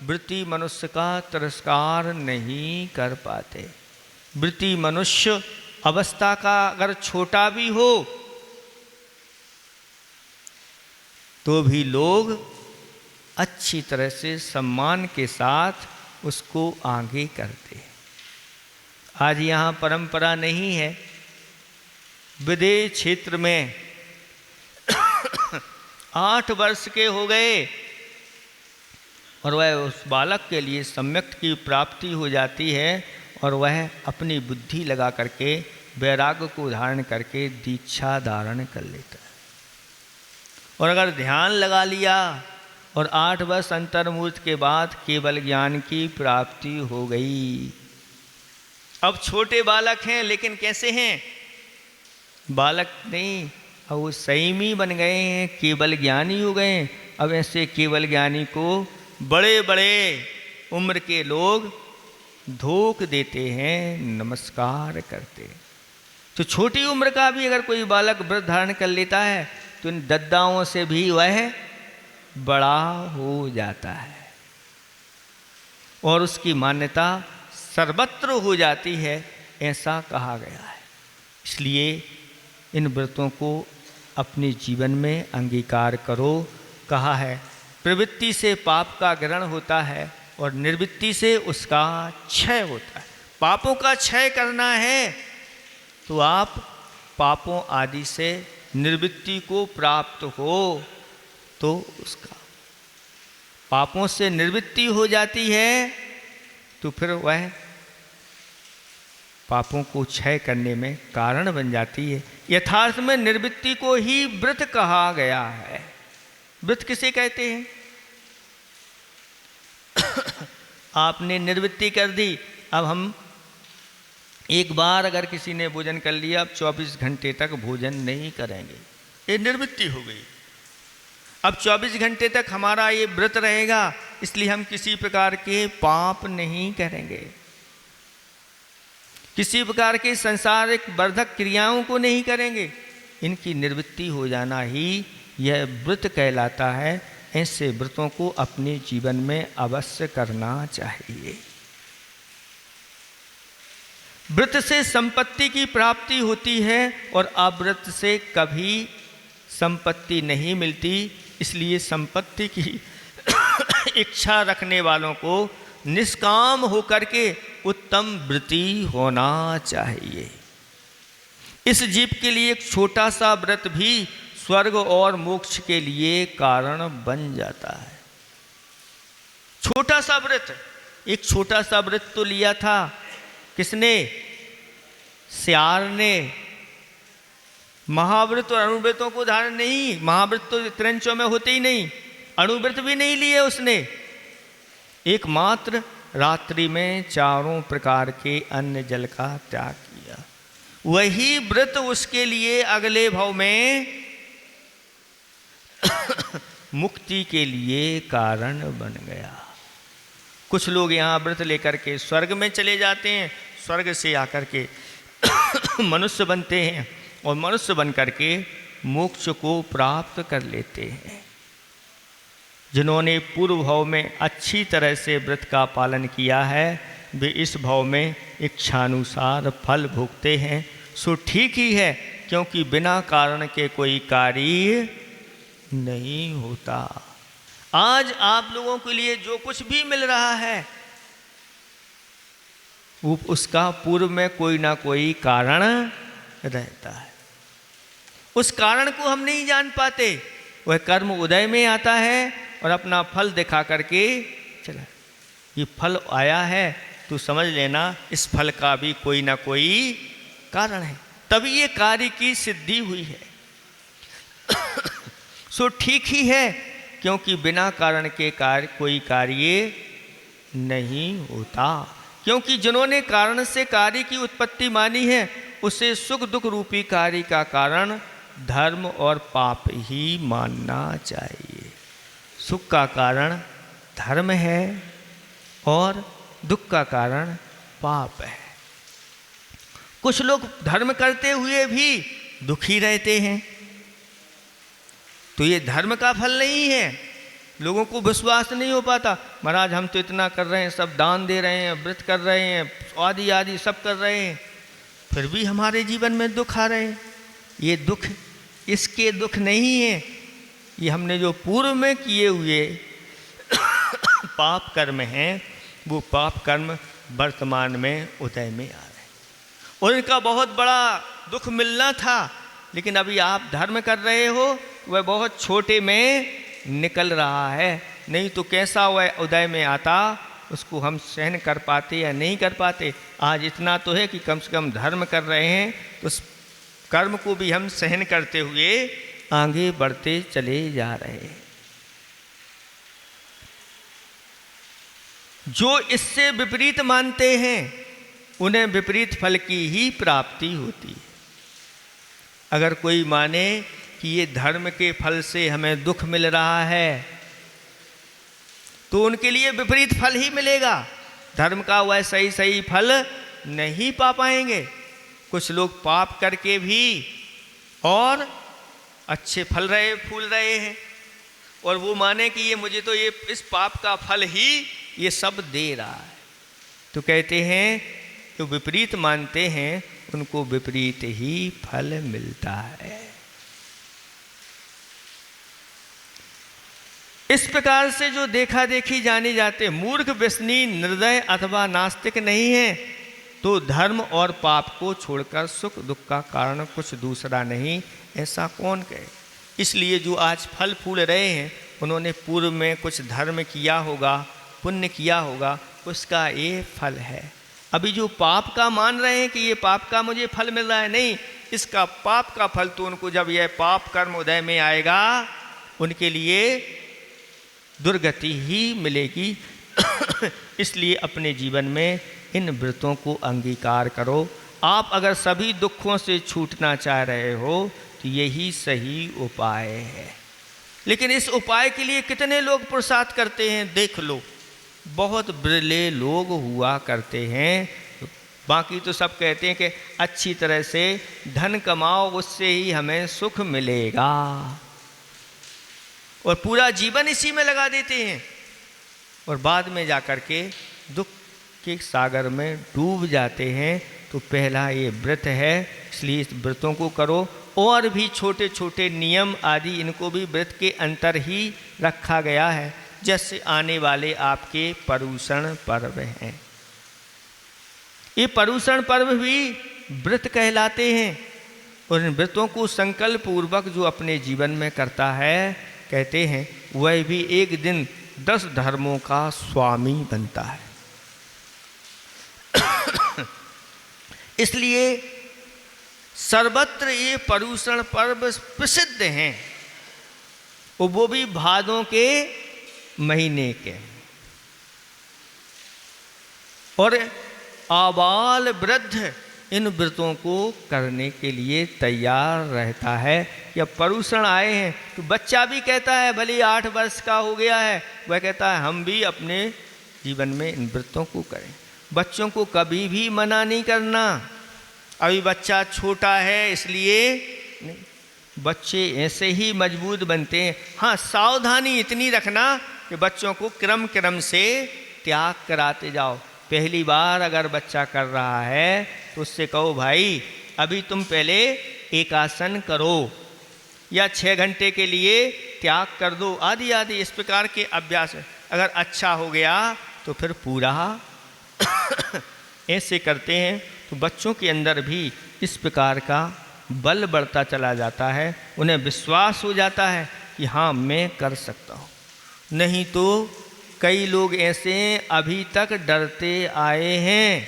व्रती मनुष्य का तिरस्कार नहीं कर पाते। व्रती मनुष्य अवस्था का अगर छोटा भी हो तो भी लोग अच्छी तरह से सम्मान के साथ उसको आगे करते हैं। आज यहाँ परंपरा नहीं है, विदेश क्षेत्र में 8 वर्ष के हो गए और वह उस बालक के लिए सम्यक की प्राप्ति हो जाती है और वह अपनी बुद्धि लगा करके वैराग्य को धारण करके दीक्षा धारण कर लेता है। और अगर ध्यान लगा लिया और 8 वर्ष अंतर्मुहूर्त के बाद केवल ज्ञान की प्राप्ति हो गई। अब छोटे बालक हैं, लेकिन कैसे हैं? बालक नहीं, अब वो संयमी बन गए हैं, केवल ज्ञानी हो गए। अब ऐसे केवल ज्ञानी को बड़े बड़े उम्र के लोग धोख देते हैं, नमस्कार करते हैं। तो छोटी उम्र का भी अगर कोई बालक व्रत धारण कर लेता है तो इन दद्दाओं से भी वह बड़ा हो जाता है और उसकी मान्यता सर्वत्र हो जाती है, ऐसा कहा गया है। इसलिए इन व्रतों को अपने जीवन में अंगीकार करो। कहा है प्रवृत्ति से पाप का ग्रहण होता है और निर्वृत्ति से उसका क्षय होता है। पापों का क्षय करना है तो आप पापों आदि से निर्वृत्ति को प्राप्त हो तो उसका पापों से निर्वृत्ति हो जाती है तो फिर वह पापों को क्षय करने में कारण बन जाती है। यथार्थ में निर्वृत्ति को ही व्रत कहा गया है। व्रत किसे कहते हैं? आपने निर्वृत्ति कर दी, अब हम एक बार अगर किसी ने भोजन कर लिया, अब 24 घंटे तक भोजन नहीं करेंगे, ये निर्वृत्ति हो गई। अब 24 घंटे तक हमारा ये व्रत रहेगा, इसलिए हम किसी प्रकार के पाप नहीं करेंगे, किसी प्रकार के संसारिक वर्धक क्रियाओं को नहीं करेंगे। इनकी निवृत्ति हो जाना ही यह व्रत कहलाता है। ऐसे व्रतों को अपने जीवन में अवश्य करना चाहिए। व्रत से संपत्ति की प्राप्ति होती है और अव्रत से कभी संपत्ति नहीं मिलती। इसलिए संपत्ति की इच्छा रखने वालों को निष्काम होकर के उत्तम व्रती होना चाहिए। इस जीव के लिए एक छोटा सा व्रत भी स्वर्ग और मोक्ष के लिए कारण बन जाता है। छोटा सा व्रत, एक छोटा सा व्रत तो लिया था किसने? श्यार ने। महाव्रत और अणुव्रतों को धारण नहीं, महाव्रत तो तिरंचों में होते ही नहीं, अणुव्रत भी नहीं लिए उसने। एकमात्र रात्रि में चारों प्रकार के अन्न जल का त्याग किया। वही व्रत उसके लिए अगले भाव में मुक्ति के लिए कारण बन गया। कुछ लोग यहाँ व्रत लेकर के स्वर्ग में चले जाते हैं, स्वर्ग से आकर के मनुष्य बनते हैं और मनुष्य बन करके मोक्ष को प्राप्त कर लेते हैं। जिन्होंने पूर्व भाव में अच्छी तरह से व्रत का पालन किया है, वे इस भाव में इच्छानुसार फल भोगते हैं। सो ठीक ही है, क्योंकि बिना कारण के कोई कार्य नहीं होता। आज आप लोगों के लिए जो कुछ भी मिल रहा है, वो उसका पूर्व में कोई ना कोई कारण रहता है। उस कारण को हम नहीं जान पाते। वह कर्म उदय में आता है और अपना फल दिखा करके चला। ये फल आया है तो समझ लेना इस फल का भी कोई ना कोई कारण है, तभी ये कार्य की सिद्धि हुई है। सो ठीक ही है, क्योंकि बिना कारण के कार्य कोई कार्य नहीं होता। क्योंकि जिन्होंने कारण से कार्य की उत्पत्ति मानी है, उसे सुख दुख रूपी कार्य का कारण धर्म और पाप ही मानना चाहिए। सुख का कारण धर्म है और दुख का कारण पाप है। कुछ लोग धर्म करते हुए भी दुखी रहते हैं, तो ये धर्म का फल नहीं है। लोगों को विश्वास नहीं हो पाता, महाराज हम तो इतना कर रहे हैं, सब दान दे रहे हैं, व्रत कर रहे हैं, आदि आदि सब कर रहे हैं, फिर भी हमारे जीवन में दुख आ रहे हैं। ये दुख इसके दुख नहीं है, ये हमने जो पूर्व में किए हुए पाप कर्म हैं, वो पाप कर्म वर्तमान में उदय में आ रहे हैं। और इनका बहुत बड़ा दुख मिलना था, लेकिन अभी आप धर्म कर रहे हो, वह बहुत छोटे में निकल रहा है। नहीं तो कैसा वह उदय में आता, उसको हम सहन कर पाते या नहीं कर पाते। आज इतना तो है कि कम से कम धर्म कर रहे हैं, तो उस कर्म को भी हम सहन करते हुए आगे बढ़ते चले जा रहे हैं। जो इससे विपरीत मानते हैं, उन्हें विपरीत फल की ही प्राप्ति होती है। अगर कोई माने कि ये धर्म के फल से हमें दुख मिल रहा है, तो उनके लिए विपरीत फल ही मिलेगा। धर्म का वह सही सही फल नहीं पा पाएंगे। कुछ लोग पाप करके भी और अच्छे फूल रहे हैं, और वो माने कि ये मुझे तो ये इस पाप का फल ही ये सब दे रहा है। तो कहते हैं जो विपरीत मानते हैं, उनको विपरीत ही फल मिलता है। इस प्रकार से जो देखा देखी जाने जाते मूर्ख, व्यसनी, निर्दय अथवा नास्तिक नहीं है, तो धर्म और पाप को छोड़कर सुख दुख का कारण कुछ दूसरा नहीं, ऐसा कौन कहे। इसलिए जो आज फल फूल रहे हैं, उन्होंने पूर्व में कुछ धर्म किया होगा, पुण्य किया होगा, उसका ये फल है। अभी जो पाप का मान रहे हैं कि ये पाप का मुझे फल मिल रहा है, नहीं, इसका पाप का फल तो उनको जब यह पाप कर्म उदय में आएगा, उनके लिए दुर्गति ही मिलेगी। इसलिए अपने जीवन में इन व्रतों को अंगीकार करो। आप अगर सभी दुखों से छूटना चाह रहे हो, तो यही सही उपाय है। लेकिन इस उपाय के लिए कितने लोग पुरुषार्थ करते हैं देख लो, बहुत बिरले लोग हुआ करते हैं। बाकी तो सब कहते हैं कि अच्छी तरह से धन कमाओ, उससे ही हमें सुख मिलेगा, और पूरा जीवन इसी में लगा देते हैं और बाद में जाकर के दुख के सागर में डूब जाते हैं। तो पहला ये व्रत है, इसलिए इस व्रतों को करो। और भी छोटे छोटे नियम आदि इनको भी व्रत के अंतर ही रखा गया है। जैसे आने वाले आपके पर्युषण पर्व हैं, ये पर्युषण पर्व भी व्रत कहलाते हैं, और इन व्रतों को संकल्प पूर्वक जो अपने जीवन में करता है, कहते हैं वह भी एक दिन 10 धर्मों का स्वामी बनता है। इसलिए सर्वत्र ये पर्युषण पर्व प्रसिद्ध हैं, और वो भी भादों के महीने के, और आबाल वृद्ध इन व्रतों को करने के लिए तैयार रहता है। या पर्युषण आए हैं तो बच्चा भी कहता है, भले 8 वर्ष का हो गया है, वह कहता है हम भी अपने जीवन में इन व्रतों को करें। बच्चों को कभी भी मना नहीं करना, अभी बच्चा छोटा है इसलिए नहीं, बच्चे ऐसे ही मजबूत बनते हैं। हाँ, सावधानी इतनी रखना कि बच्चों को क्रम क्रम से त्याग कराते जाओ। पहली बार अगर बच्चा कर रहा है तो उससे कहो भाई अभी तुम पहले एक आसन करो, या 6 घंटे के लिए त्याग कर दो, आदि आदि इस प्रकार के अभ्यास। अगर अच्छा हो गया तो फिर पूरा ऐसे करते हैं तो बच्चों के अंदर भी इस प्रकार का बल बढ़ता चला जाता है, उन्हें विश्वास हो जाता है कि हाँ मैं कर सकता हूँ। नहीं तो कई लोग ऐसे अभी तक डरते आए हैं,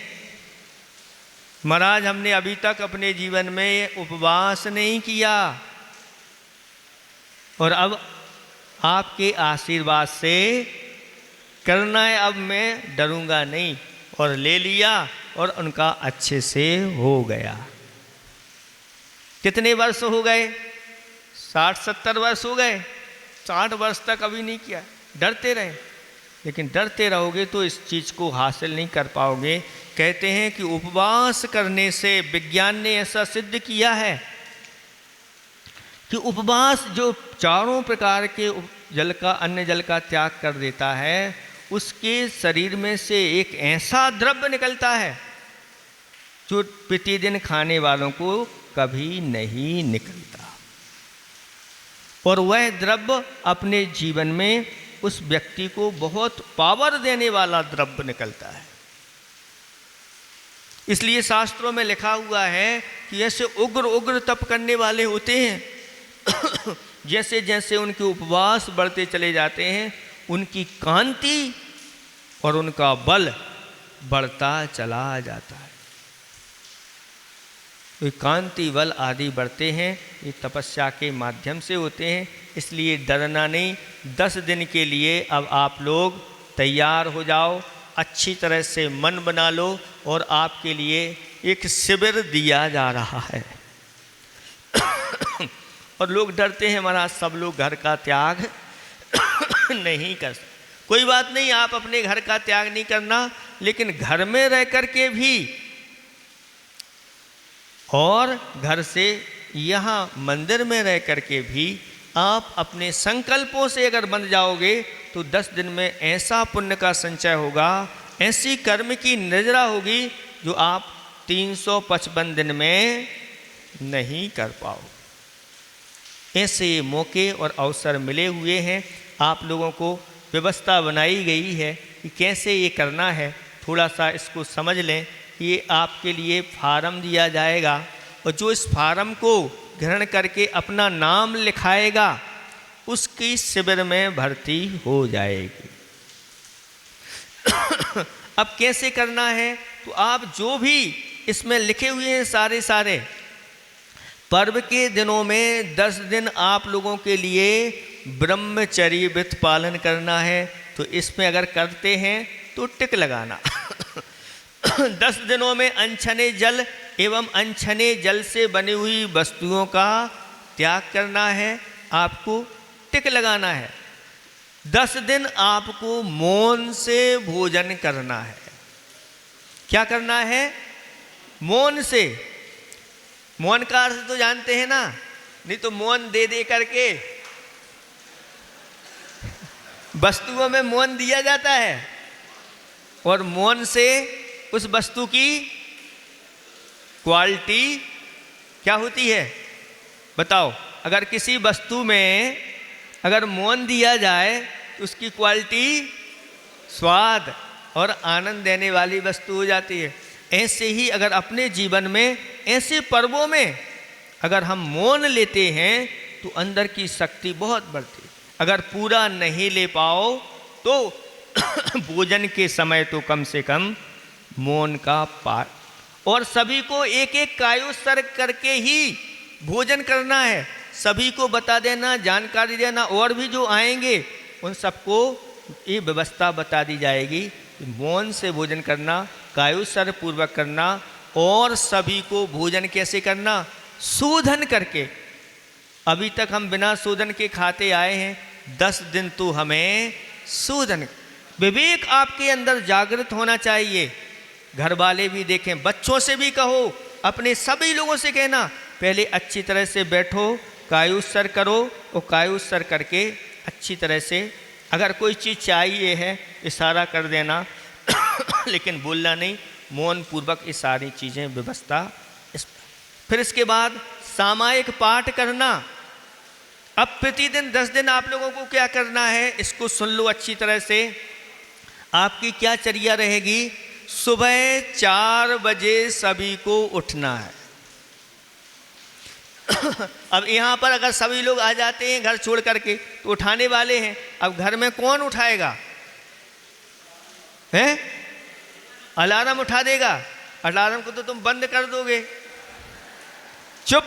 महाराज हमने अभी तक अपने जीवन में उपवास नहीं किया, और अब आपके आशीर्वाद से करना है, अब मैं डरूंगा नहीं, और ले लिया और उनका अच्छे से हो गया। कितने वर्ष हो गए? 60-70 वर्ष हो गए, 60 वर्ष तक अभी नहीं किया, डरते रहे। लेकिन डरते रहोगे तो इस चीज़ को हासिल नहीं कर पाओगे। कहते हैं कि उपवास करने से, विज्ञान ने ऐसा सिद्ध किया है कि उपवास जो चारों प्रकार के जल का, अन्य जल का त्याग कर देता है, उसके शरीर में से एक ऐसा द्रव्य निकलता है जो प्रतिदिन खाने वालों को कभी नहीं निकलता, और वह द्रव्य अपने जीवन में उस व्यक्ति को बहुत पावर देने वाला द्रव्य निकलता है। इसलिए शास्त्रों में लिखा हुआ है कि ऐसे उग्र उग्र तप करने वाले होते हैं जैसे जैसे उनके उपवास बढ़ते चले जाते हैं, उनकी कांति और उनका बल बढ़ता चला जाता है। तो कांति बल आदि बढ़ते हैं, ये तपस्या के माध्यम से होते हैं। इसलिए डरना नहीं। 10 दिन के लिए अब आप लोग तैयार हो जाओ, अच्छी तरह से मन बना लो, और आपके लिए एक शिविर दिया जा रहा है। और लोग डरते हैं महाराज सब लोग घर का त्याग नहीं कर सकते। कोई बात नहीं, आप अपने घर का त्याग नहीं करना, लेकिन घर में रह कर के भी, और घर से यहाँ मंदिर में रह कर के भी आप अपने संकल्पों से अगर बंध जाओगे तो 10 दिन में ऐसा पुण्य का संचय होगा, ऐसी कर्म की नजरा होगी जो आप 355 दिन में नहीं कर पाओ। ऐसे मौके और अवसर मिले हुए हैं, आप लोगों को व्यवस्था बनाई गई है कि कैसे ये करना है। थोड़ा सा इसको समझ लें। ये आपके लिए फार्म दिया जाएगा, और जो इस फार्म को ग्रहण करके अपना नाम लिखाएगा उसकी शिविर में भर्ती हो जाएगी। अब कैसे करना है? तो आप जो भी इसमें लिखे हुए हैं सारे पर्व के दिनों में 10 दिन आप लोगों के लिए ब्रह्मचर्य व्रत पालन करना है। तो इसमें अगर करते हैं तो टिक लगाना। 10 दिनों में अनछने जल एवं अनछने जल से बनी हुई वस्तुओं का त्याग करना है आपको। टिक लगाना है। 10 दिन आपको मौन से भोजन करना है। क्या करना है? मौन से। मौन का अर्थ तो जानते हैं ना, नहीं तो मौन दे दे करके वस्तुओं में मौन दिया जाता है, और मौन से उस वस्तु की क्वालिटी क्या होती है बताओ। अगर किसी वस्तु में अगर मौन दिया जाए तो उसकी क्वालिटी स्वाद और आनंद देने वाली वस्तु हो जाती है। ऐसे ही अगर अपने जीवन में ऐसे पर्वों में अगर हम मौन लेते हैं तो अंदर की शक्ति बहुत बढ़ती है। अगर पूरा नहीं ले पाओ तो भोजन के समय तो कम से कम मौन का पाठ, और सभी को एक एक कायोत्सर्ग करके ही भोजन करना है। सभी को बता देना, जानकारी देना, और भी जो आएंगे उन सबको ये व्यवस्था बता दी जाएगी कि मौन से भोजन करना, कायोत्सर्ग पूर्वक करना, और सभी को भोजन कैसे करना? शोधन करके। अभी तक हम बिना शोधन के खाते आए हैं, 10 दिन तो हमें शोधन, विवेक आपके अंदर जागृत होना चाहिए। घर वाले भी देखें, बच्चों से भी कहो, अपने सभी लोगों से कहना पहले अच्छी तरह से बैठो, कायोत्सर्ग करो, और कायोत्सर्ग करके अच्छी तरह से अगर कोई चीज़ चाहिए है इशारा कर देना लेकिन बोलना नहीं, मौन पूर्वक ये सारी चीज़ें व्यवस्था। फिर इसके बाद सामायिक पाठ करना। अब प्रतिदिन 10 दिन आप लोगों को क्या करना है, इसको सुन लो अच्छी तरह से। आपकी क्या चर्या रहेगी? सुबह 4 बजे सभी को उठना है। अब यहाँ पर अगर सभी लोग आ जाते हैं घर छोड़ करके तो उठाने वाले हैं, अब घर में कौन उठाएगा? हैं? अलार्म उठा देगा। अलार्म को तो तुम बंद कर दोगे, चुप।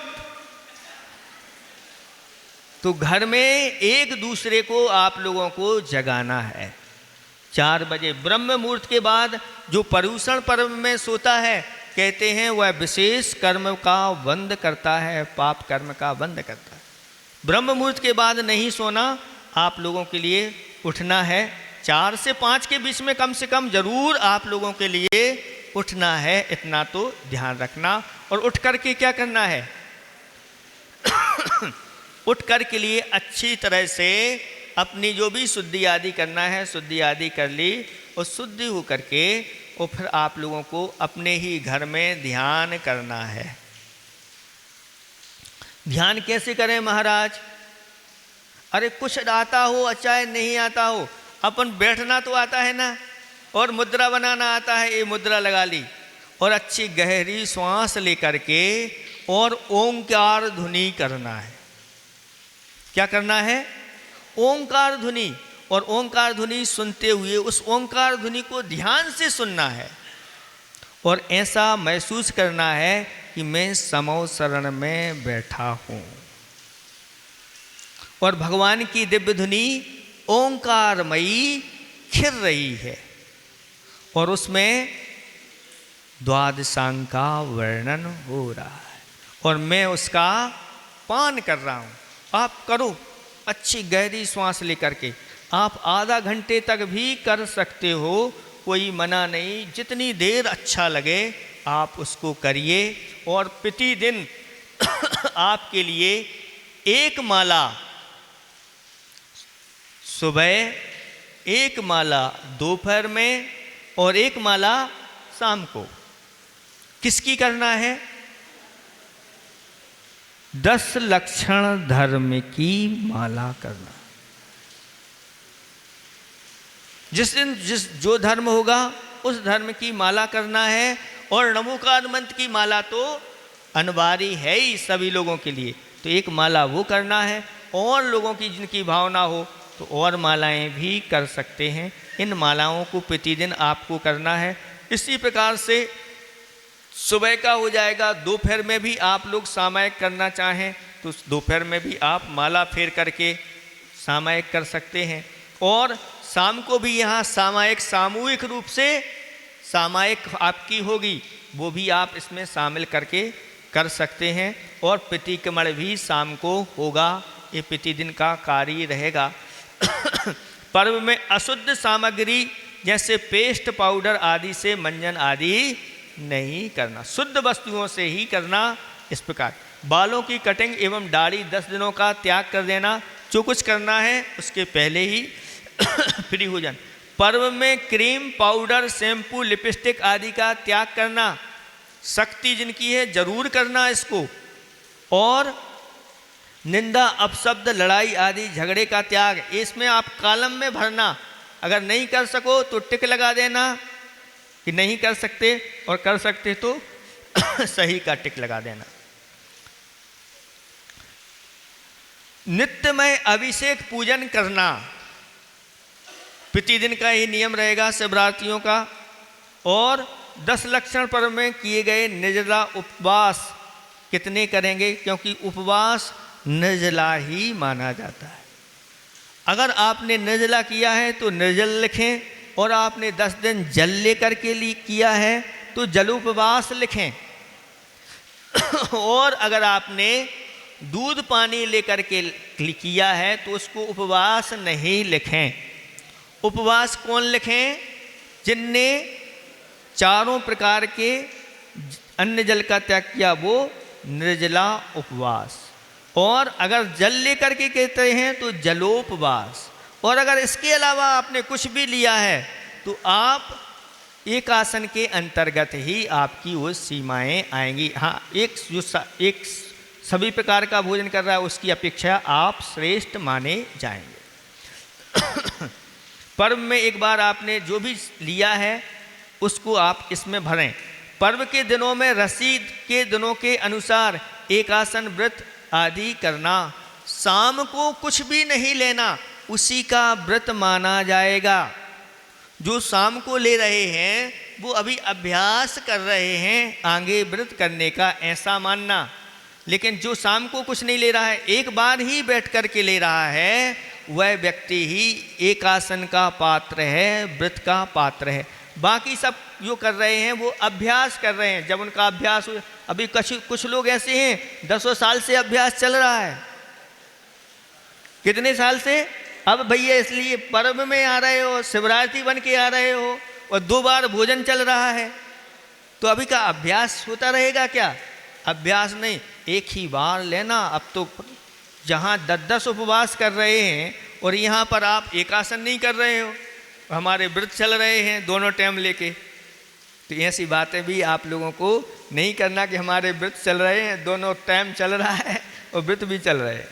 तो घर में एक दूसरे को आप लोगों को जगाना है। 4 बजे ब्रह्म मुहूर्त के बाद जो पर्यूषण पर्व में सोता है, कहते हैं वह विशेष कर्म का बंद करता है, पाप कर्म का बंद करता है। ब्रह्म मुहूर्त के बाद नहीं सोना, आप लोगों के लिए उठना है। 4 से 5 के बीच में कम से कम जरूर आप लोगों के लिए उठना है, इतना तो ध्यान रखना। और उठ करके क्या करना है? उठ कर के लिए अच्छी तरह से अपनी जो भी शुद्धि आदि करना है, शुद्धि आदि कर ली, और शुद्धि हो करके और फिर आप लोगों को अपने ही घर में ध्यान करना है। ध्यान कैसे करें महाराज? अरे कुछ आता हो चाहे नहीं आता हो, अपन बैठना तो आता है ना, और मुद्रा बनाना आता है, ये मुद्रा लगा ली, और अच्छी गहरी श्वास लेकर के और ओंकार ध्वनि करना है। क्या करना है? ओंकार ध्वनि। और ओंकार ध्वनि सुनते हुए उस ओंकार ध्वनि को ध्यान से सुनना है, और ऐसा महसूस करना है कि मैं समो शरण में बैठा हूँ, और भगवान की दिव्य ध्वनि ओंकारमयी खिर रही है, और उसमें द्वादशांग का वर्णन हो रहा है, और मैं उसका पान कर रहा हूँ। आप करो अच्छी गहरी श्वास लेकर के। आप आधा घंटे तक भी कर सकते हो, कोई मना नहीं, जितनी देर अच्छा लगे आप उसको करिए। और प्रतिदिन आपके लिए एक माला सुबह, एक माला दोपहर में, और एक माला शाम को। किसकी करना है? 10 लक्षण धर्म की माला करना। जिस दिन जो धर्म होगा उस धर्म की माला करना है। और नमोकार मंत्र की माला तो अनिवार्य है ही सभी लोगों के लिए, तो एक माला वो करना है। और लोगों की जिनकी भावना हो तो और मालाएं भी कर सकते हैं। इन मालाओं को प्रतिदिन आपको करना है। इसी प्रकार से सुबह का हो जाएगा। दोपहर में भी आप लोग सामायिक करना चाहें तो दोपहर में भी आप माला फेर करके सामायिक कर सकते हैं। और शाम को भी यहाँ सामायिक, सामूहिक रूप से सामायिक आपकी होगी, वो भी आप इसमें शामिल करके कर सकते हैं। और प्रतिक्रमण भी शाम को होगा। ये प्रतिदिन का कार्य रहेगा। पर्व में अशुद्ध सामग्री जैसे पेस्ट पाउडर आदि से मंजन आदि नहीं करना, शुद्ध वस्तुओं से ही करना। इस प्रकार बालों की कटिंग एवं दाढ़ी 10 दिनों का त्याग कर देना। जो कुछ करना है उसके पहले ही फ्री हो जाना। पर्व में क्रीम पाउडर शैम्पू लिपस्टिक आदि का त्याग करना, शक्ति जिनकी है जरूर करना इसको। और निंदा अपशब्द लड़ाई आदि झगड़े का त्याग, इसमें आप कॉलम में भरना। अगर नहीं कर सको तो टिक लगा देना कि नहीं कर सकते, और कर सकते तो सही का टिक लगा देना। नित्य में अभिषेक पूजन करना, प्रतिदिन का ही नियम रहेगा शिवरात्रियों का। और 10 लक्षण पर्व में किए गए निर्जला उपवास कितने करेंगे, क्योंकि उपवास निर्जला ही माना जाता है। अगर आपने निर्जला किया है तो निर्जल लिखें, और आपने 10 दिन जल लेकर के लिए किया है तो जलोपवास लिखें। और अगर आपने दूध पानी लेकर के किया है तो उसको उपवास नहीं लिखें। उपवास कौन लिखें, जिनने चारों प्रकार के अन्न जल का त्याग किया, वो निर्जला उपवास। और अगर जल लेकर के कहते हैं तो जलोपवास। और अगर इसके अलावा आपने कुछ भी लिया है तो आप एक आसन के अंतर्गत ही आपकी वो सीमाएं आएंगी। हाँ, एक सभी प्रकार का भोजन कर रहा है उसकी अपेक्षा आप श्रेष्ठ माने जाएंगे। पर्व में एक बार आपने जो भी लिया है उसको आप इसमें भरें। पर्व के दिनों में रसीद के दिनों के अनुसार एक आसन व्रत आदि करना। शाम को कुछ भी नहीं लेना, उसी का व्रत माना जाएगा। जो शाम को ले रहे हैं वो अभी अभ्यास कर रहे हैं आगे व्रत करने का, ऐसा मानना। लेकिन जो शाम को कुछ नहीं ले रहा है, एक बार ही बैठ कर के ले रहा है, वह व्यक्ति ही एक आसन का पात्र है, व्रत का पात्र है। बाकी सब जो कर रहे हैं वो अभ्यास कर रहे हैं। जब उनका अभ्यास, अभी कुछ लोग ऐसे हैं 10 साल से अभ्यास चल रहा है। कितने साल से? अब भैया इसलिए पर्व में आ रहे हो, शिवरात्रि बन के आ रहे हो, और 2 बार भोजन चल रहा है, तो अभी का अभ्यास होता रहेगा क्या? अभ्यास नहीं, एक ही बार लेना। अब तो जहाँ 10 उपवास कर रहे हैं और यहाँ पर आप एक आसन नहीं कर रहे हो, हमारे व्रत चल रहे हैं दोनों टाइम लेके, तो ऐसी बातें भी आप लोगों को नहीं करना कि हमारे व्रत चल रहे हैं, दोनों टाइम चल रहा है और व्रत भी चल रहे हैं।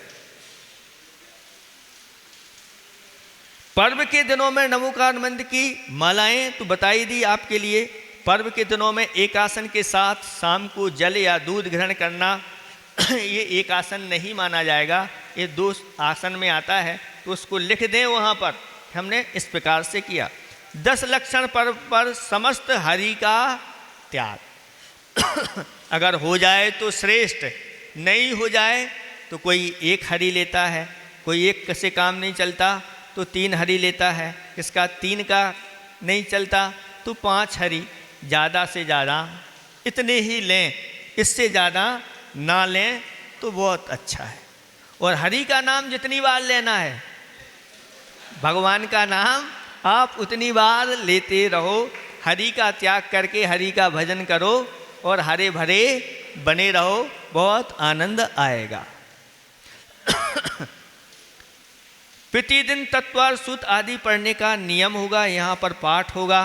पर्व के दिनों में नमोकार मंत्र की मालाएं तो बताई दी आपके लिए। पर्व के दिनों में एक आसन के साथ शाम को जल या दूध ग्रहण करना ये एक आसन नहीं माना जाएगा, ये 2 आसन में आता है, तो उसको लिख दें वहाँ पर। हमने इस प्रकार से किया। 10 लक्षण पर्व पर समस्त हरि का त्याग अगर हो जाए तो श्रेष्ठ, नहीं हो जाए तो कोई एक हरि लेता है, कोई एक से काम नहीं चलता तो 3 हरि लेता है, इसका 3 का नहीं चलता तो 5 हरि, ज़्यादा से ज़्यादा इतने ही लें, इससे ज़्यादा ना लें तो बहुत अच्छा है। और हरि का नाम जितनी बार लेना है, भगवान का नाम आप उतनी बार लेते रहो। हरि का त्याग करके हरि का भजन करो और हरे भरे बने रहो, बहुत आनंद आएगा। प्रतिदिन तत्वार सूत आदि पढ़ने का नियम होगा, यहाँ पर पाठ होगा।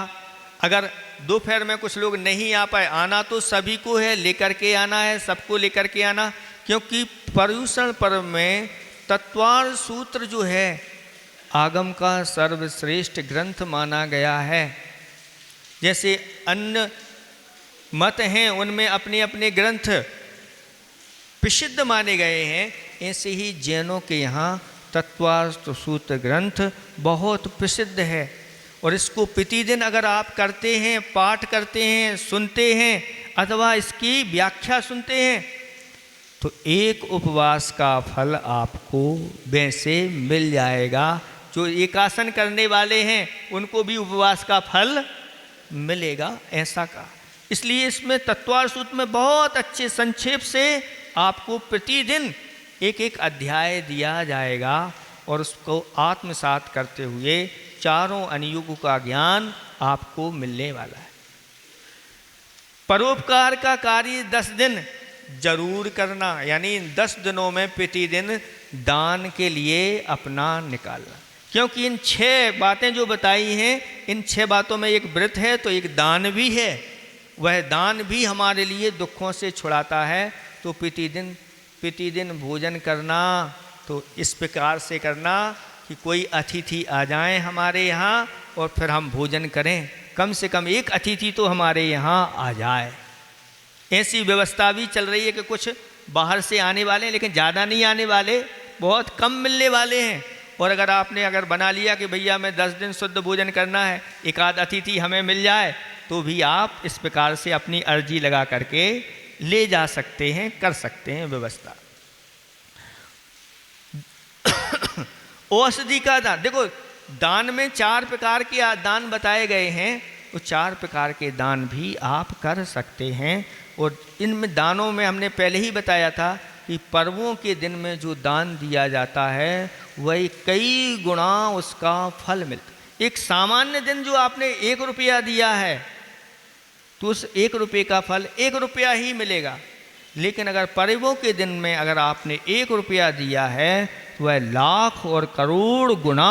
अगर दोपहर में कुछ लोग नहीं आ पाए, आना तो सभी को है, लेकर के आना है, सबको लेकर के आना, क्योंकि पर्युषण पर्व में तत्वार सूत्र जो है आगम का सर्वश्रेष्ठ ग्रंथ माना गया है। जैसे अन्य मत हैं उनमें अपने अपने ग्रंथ प्रसिद्ध माने गए हैं, ऐसे ही जैनों के यहाँ तत्वार्थ सूत्र ग्रंथ बहुत प्रसिद्ध है। और इसको प्रतिदिन अगर आप करते हैं, पाठ करते हैं, सुनते हैं अथवा इसकी व्याख्या सुनते हैं, तो एक उपवास का फल आपको वैसे मिल जाएगा। जो एकासन करने वाले हैं उनको भी उपवास का फल मिलेगा, ऐसा का। इसलिए इसमें तत्वार सूत्र में बहुत अच्छे संक्षेप से आपको प्रतिदिन एक एक अध्याय दिया जाएगा और उसको आत्मसात करते हुए चारों अनुयुग का ज्ञान आपको मिलने वाला है। परोपकार का कार्य 10 दिन जरूर करना, यानी इन 10 दिनों में प्रतिदिन दान के लिए अपना निकालना, क्योंकि इन 6 बातें जो बताई हैं, इन 6 बातों में एक व्रत है तो एक दान भी है। वह दान भी हमारे लिए दुखों से छुड़ाता है। तो प्रतिदिन भोजन करना तो इस प्रकार से करना कि कोई अतिथि आ जाए हमारे यहाँ और फिर हम भोजन करें, कम से कम एक अतिथि तो हमारे यहाँ आ जाए। ऐसी व्यवस्था भी चल रही है कि कुछ बाहर से आने वाले हैं, लेकिन ज़्यादा नहीं आने वाले, बहुत कम मिलने वाले हैं। और अगर आपने बना लिया कि भैया मैं 10 दिन शुद्ध भोजन करना है, एक आध अतिथि हमें मिल जाए, तो भी आप इस प्रकार से अपनी अर्जी लगा करके ले जा सकते हैं, कर सकते हैं व्यवस्था। औषधि का दान, देखो दान में 4 प्रकार के दान बताए गए हैं, वो 4 प्रकार के दान भी आप कर सकते हैं। और इनमें दानों में हमने पहले ही बताया था कि पर्वों के दिन में जो दान दिया जाता है वही कई गुना उसका फल मिलता। एक सामान्य दिन जो आपने 1 रुपया दिया है तो उस 1 रुपये का फल 1 रुपया ही मिलेगा, लेकिन अगर पर्वों के दिन में अगर आपने 1 रुपया दिया है तो वह लाख और करोड़ गुना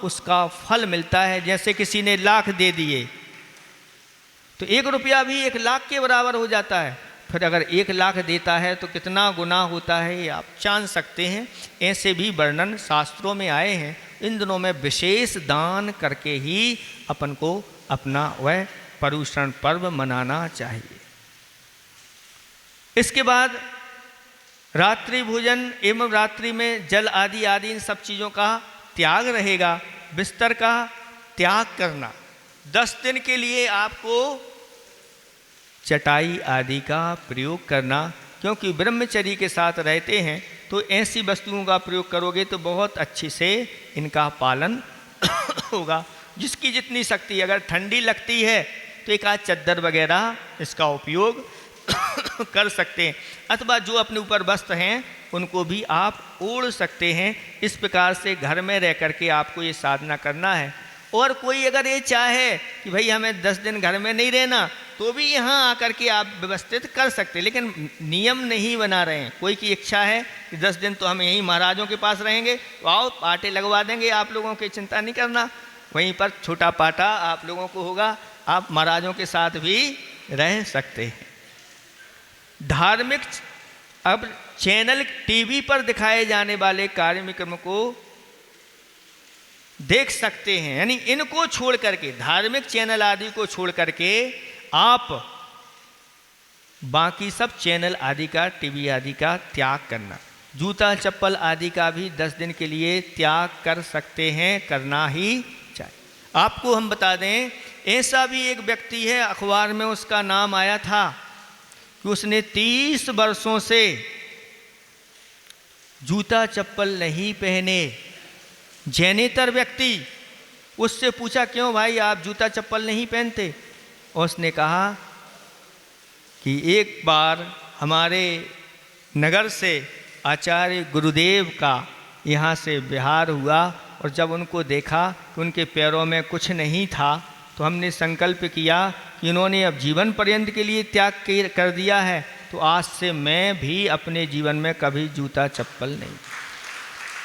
उसका फल मिलता है। जैसे किसी ने लाख दे दिए तो 1 रुपया भी 1 लाख के बराबर हो जाता है। फिर अगर 1 लाख देता है तो कितना गुना होता है ये आप जान सकते हैं। ऐसे भी वर्णन शास्त्रों में आए हैं। इन दिनों में विशेष दान करके ही अपन को अपना वह पर्युषण पर्व मनाना चाहिए। इसके बाद रात्रि भोजन एवं रात्रि में जल आदि इन सब चीज़ों का त्याग रहेगा। बिस्तर का त्याग करना, 10 दिन के लिए आपको चटाई आदि का प्रयोग करना, क्योंकि ब्रह्मचर्य के साथ रहते हैं तो ऐसी वस्तुओं का प्रयोग करोगे तो बहुत अच्छे से इनका पालन होगा। जिसकी जितनी शक्ति, अगर ठंडी लगती है तो एक आध चद्दर वगैरह इसका उपयोग कर सकते हैं, अथवा जो अपने ऊपर वस्त्र हैं उनको भी आप ओढ़ सकते हैं। इस प्रकार से घर में रह करके आपको ये साधना करना है। और कोई अगर ये चाहे कि भाई हमें 10 दिन घर में नहीं रहना, तो भी यहाँ आकर के आप व्यवस्थित कर सकते हैं, लेकिन नियम नहीं बना रहे हैं। कोई की इच्छा है कि 10 दिन तो हम यहीं महाराजों के पास रहेंगे, तो आओ पाटे लगवा देंगे आप लोगों की, चिंता नहीं करना, वहीं पर छोटा पाटा आप लोगों को होगा, आप महाराजों के साथ भी रह सकते हैं। धार्मिक अब चैनल टीवी पर दिखाए जाने वाले कार्यक्रम को देख सकते हैं, यानी इनको छोड़ करके, धार्मिक चैनल आदि को छोड़ करके आप बाकी सब चैनल आदि का, टीवी आदि का त्याग करना। जूता चप्पल आदि का भी 10 दिन के लिए त्याग कर सकते हैं, करना ही चाहिए। आपको हम बता दें, ऐसा भी एक व्यक्ति है, अखबार में उसका नाम आया था कि उसने 30 वर्षों से जूता चप्पल नहीं पहने। जैनेतर व्यक्ति, उससे पूछा क्यों भाई आप जूता चप्पल नहीं पहनते? और उसने कहा कि एक बार हमारे नगर से आचार्य गुरुदेव का यहाँ से विहार हुआ, और जब उनको देखा कि उनके पैरों में कुछ नहीं था, तो हमने संकल्प किया कि इन्होंने अब जीवन पर्यंत के लिए त्याग कर दिया है, तो आज से मैं भी अपने जीवन में कभी जूता चप्पल नहीं।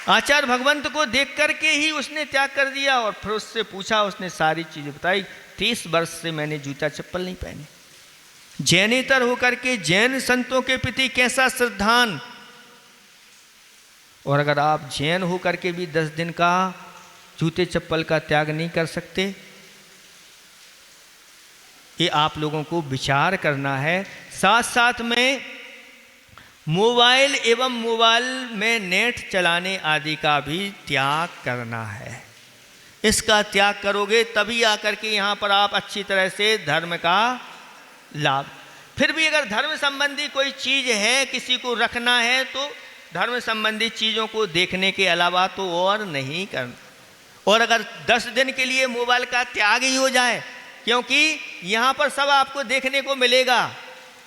आचार्य भगवंत को देख करके ही उसने त्याग कर दिया। और फिर उससे पूछा, उसने सारी चीज़ें बताई, 30 वर्ष से मैंने जूता चप्पल नहीं पहने। जैनेतर होकर के जैन संतों के प्रति कैसा श्रद्धान। और अगर आप जैन होकर के भी 10 दिन का जूते चप्पल का त्याग नहीं कर सकते, ये आप लोगों को विचार करना है। साथ साथ में मोबाइल एवं मोबाइल में नेट चलाने आदि का भी त्याग करना है। इसका त्याग करोगे तभी आकर के यहाँ पर आप अच्छी तरह से धर्म का लाभ। फिर भी अगर धर्म संबंधी कोई चीज़ है, किसी को रखना है, तो धर्म संबंधी चीज़ों को देखने के अलावा तो और नहीं करना। और अगर 10 दिन के लिए मोबाइल का त्याग ही हो जाए, क्योंकि यहाँ पर सब आपको देखने को मिलेगा,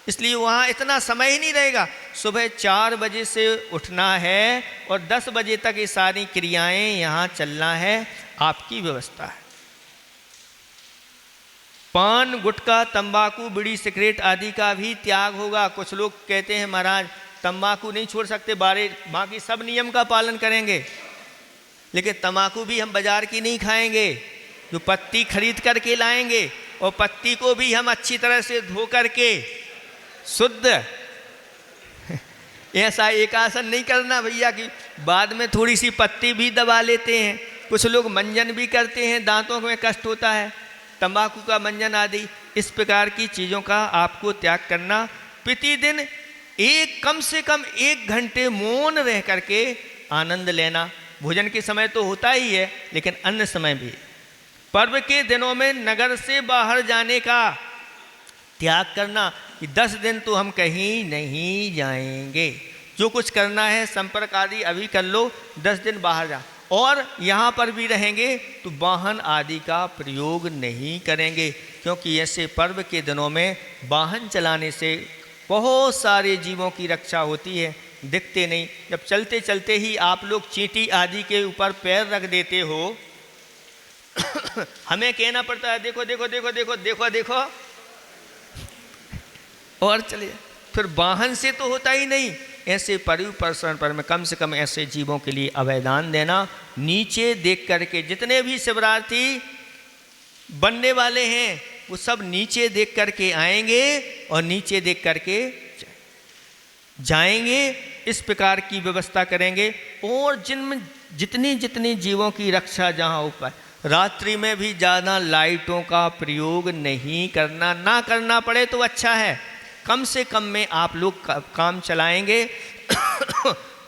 इसलिए वहाँ इतना समय ही नहीं रहेगा। सुबह 4 बजे से उठना है और 10 बजे तक ये सारी क्रियाएं यहाँ चलना है, आपकी व्यवस्था है। पान, गुटखा, तंबाकू, बीड़ी, सिगरेट आदि का भी त्याग होगा। कुछ लोग कहते हैं महाराज तंबाकू नहीं छोड़ सकते, बाकी सब नियम का पालन करेंगे, लेकिन तंबाकू भी हम बाजार की नहीं खाएंगे, जो पत्ती खरीद करके लाएंगे और पत्ती को भी हम अच्छी तरह से धो करके शुद्ध ऐसा एक आसन नहीं करना भैया कि बाद में थोड़ी सी पत्ती भी दबा लेते हैं। कुछ लोग मंजन भी करते हैं, दांतों में कष्ट होता है, तंबाकू का मंजन आदि। इस प्रकार की चीज़ों का आपको त्याग करना। प्रतिदिन कम से कम 1 घंटे मौन रह करके आनंद लेना। भोजन के समय तो होता ही है, लेकिन अन्य समय भी। पर्व के दिनों में नगर से बाहर जाने का त्याग करना कि 10 दिन तो हम कहीं नहीं जाएंगे। जो कुछ करना है संपर्क आदि अभी कर लो, 10 दिन बाहर जा। और यहाँ पर भी रहेंगे तो वाहन आदि का प्रयोग नहीं करेंगे, क्योंकि ऐसे पर्व के दिनों में वाहन चलाने से बहुत सारे जीवों की रक्षा होती है। दिखते नहीं, जब चलते चलते ही आप लोग चींटी आदि के ऊपर पैर रख देते हो हमें कहना पड़ता है देखो देखो देखो देखो देखो देखो, और चलिए, फिर वाहन से तो होता ही नहीं। ऐसे परिवपर्षण पर में कम से कम ऐसे जीवों के लिए अवैधान देना। नीचे देख करके जितने भी शिवरात्रि बनने वाले हैं वो सब नीचे देख करके आएंगे और नीचे देख करके जाएंगे। इस प्रकार की व्यवस्था करेंगे। और जितनी जितनी जीवों की रक्षा जहाँ हो पाए, रात्रि में भी ज़्यादा लाइटों का प्रयोग नहीं करना, ना करना पड़े तो अच्छा है। कम से कम में आप लोग काम चलाएंगे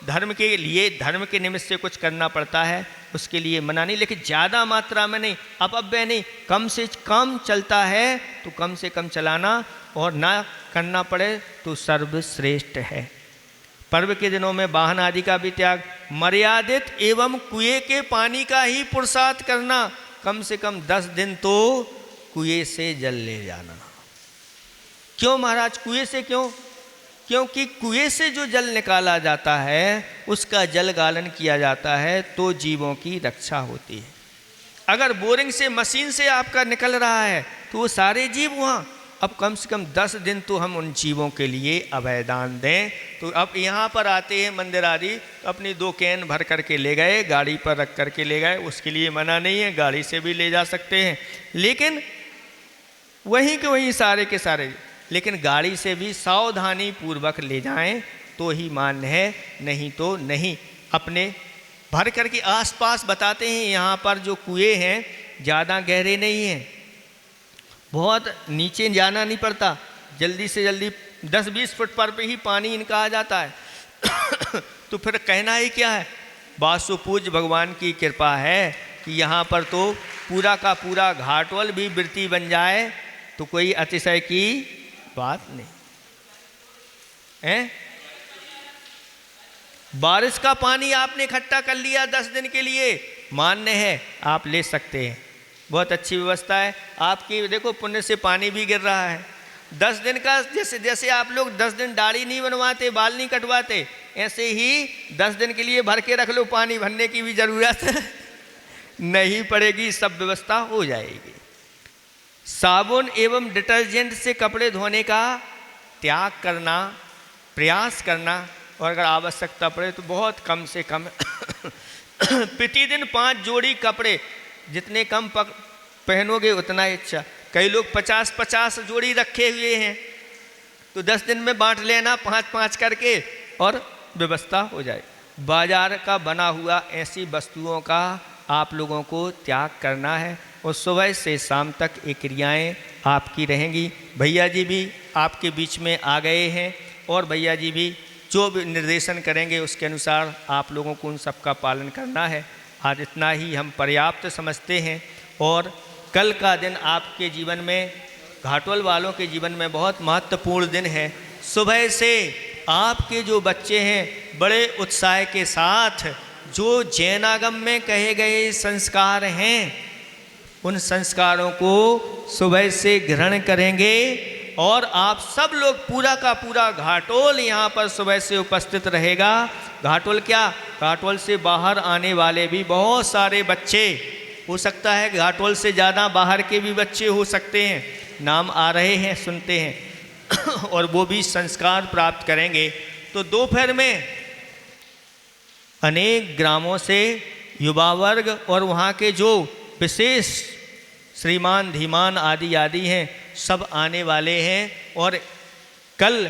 धर्म के लिए, धर्म के निमित्त से कुछ करना पड़ता है, उसके लिए मना नहीं, लेकिन ज़्यादा मात्रा में नहीं, अपव्यय नहीं। कम से कम चलता है तो कम से कम चलाना, और ना करना पड़े तो सर्वश्रेष्ठ है। पर्व के दिनों में वाहन आदि का भी त्याग। मर्यादित एवं कुएं के पानी का ही पुरुषार्थ करना। कम से कम 10 दिन तो कुएं से जल ले जाना। क्यों महाराज कुएं से? क्यों? क्योंकि कुएं से जो जल निकाला जाता है उसका जल गालन किया जाता है तो जीवों की रक्षा होती है। अगर बोरिंग से, मशीन से आपका निकल रहा है तो वो सारे जीव वहाँ। अब कम से कम 10 दिन तो हम उन जीवों के लिए अभयदान दें। तो अब यहाँ पर आते हैं मंदिर आदि, तो अपनी 2 कैन भर करके ले गए, गाड़ी पर रख करके ले गए, उसके लिए मना नहीं है, गाड़ी से भी ले जा सकते हैं, लेकिन वहीं के वहीं सारे के सारे, लेकिन गाड़ी से भी सावधानी पूर्वक ले जाएं तो ही मान्य है, नहीं तो नहीं। अपने भर करके आसपास बताते हैं यहाँ पर जो कुएं हैं ज़्यादा गहरे नहीं हैं, बहुत नीचे जाना नहीं पड़ता, जल्दी से जल्दी 10-20 फुट पर पे ही पानी इनका आ जाता है तो फिर कहना ही क्या है। वासुपूज्य भगवान की कृपा है कि यहाँ पर तो पूरा का पूरा घाटोल भी वृत्ति बन जाए तो कोई अतिशय की बात नहीं है। बारिश का पानी आपने इकट्ठा कर लिया 10 दिन के लिए, मान्य है, आप ले सकते हैं, बहुत अच्छी व्यवस्था है आपकी। देखो पुण्य से पानी भी गिर रहा है 10 दिन का। जैसे जैसे आप लोग 10 दिन दाढ़ी नहीं बनवाते, बाल नहीं कटवाते, ऐसे ही 10 दिन के लिए भर के रख लो, पानी भरने की भी ज़रूरत नहीं पड़ेगी, सब व्यवस्था हो जाएगी। साबुन एवं डिटर्जेंट से कपड़े धोने का त्याग करना, प्रयास करना, और अगर आवश्यकता पड़े तो बहुत कम से कम प्रतिदिन 5 जोड़ी कपड़े, जितने कम पहनोगे उतना ही अच्छा। कई लोग 50-50 जोड़ी रखे हुए हैं, तो 10 दिन में बांट लेना 5-5 करके और व्यवस्था हो जाए। बाजार का बना हुआ ऐसी वस्तुओं का आप लोगों को त्याग करना है, और सुबह से शाम तक ये क्रियाएँ आपकी रहेंगी। भैया जी भी आपके बीच में आ गए हैं, और भैया जी भी जो भी निर्देशन करेंगे उसके अनुसार आप लोगों को उन सब का पालन करना है। आज इतना ही हम पर्याप्त समझते हैं, और कल का दिन आपके जीवन में, घाटोल वालों के जीवन में बहुत महत्वपूर्ण दिन है। सुबह से आपके जो बच्चे हैं बड़े उत्साह के साथ जो जैनागम में कहे गए संस्कार हैं उन संस्कारों को सुबह से ग्रहण करेंगे, और आप सब लोग पूरा का पूरा घाटोल यहाँ पर सुबह से उपस्थित रहेगा। घाटोल क्या, घाटोल से बाहर आने वाले भी बहुत सारे बच्चे, हो सकता है घाटोल से ज़्यादा बाहर के भी बच्चे हो सकते हैं, नाम आ रहे हैं, सुनते हैं और वो भी संस्कार प्राप्त करेंगे। तो दोपहर में अनेक ग्रामों से युवा वर्ग और वहाँ के जो विशेष श्रीमान धीमान आदि आदि हैं सब आने वाले हैं। और कल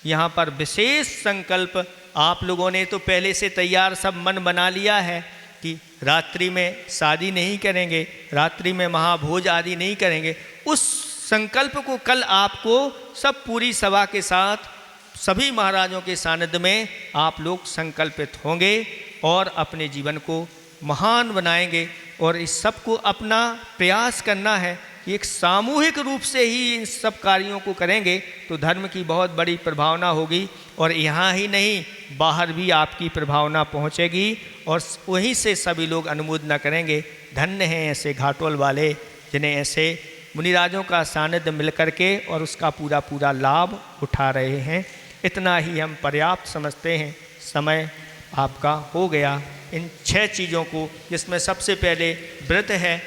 यहाँ पर विशेष संकल्प आप लोगों ने तो पहले से तैयार सब मन बना लिया है कि रात्रि में शादी नहीं करेंगे, रात्रि में महाभोज आदि नहीं करेंगे। उस संकल्प को कल आपको सब पूरी सभा के साथ सभी महाराजों के सानिध्य में आप लोग संकल्पित होंगे और अपने जीवन को महान बनाएंगे। और इस सब को अपना प्रयास करना है कि एक सामूहिक रूप से ही इन सब कार्यों को करेंगे तो धर्म की बहुत बड़ी प्रभावना होगी। और यहाँ ही नहीं, बाहर भी आपकी प्रभावना पहुँचेगी और वहीं से सभी लोग अनुमोदना करेंगे। धन्य हैं ऐसे घाटोल वाले जिन्हें ऐसे मुनिराजों का सानिध्य मिल करके और उसका पूरा पूरा लाभ उठा रहे हैं। इतना ही हम पर्याप्त समझते हैं। समय आपका हो गया। इन 6 चीज़ों को, जिसमें सबसे पहले व्रत है,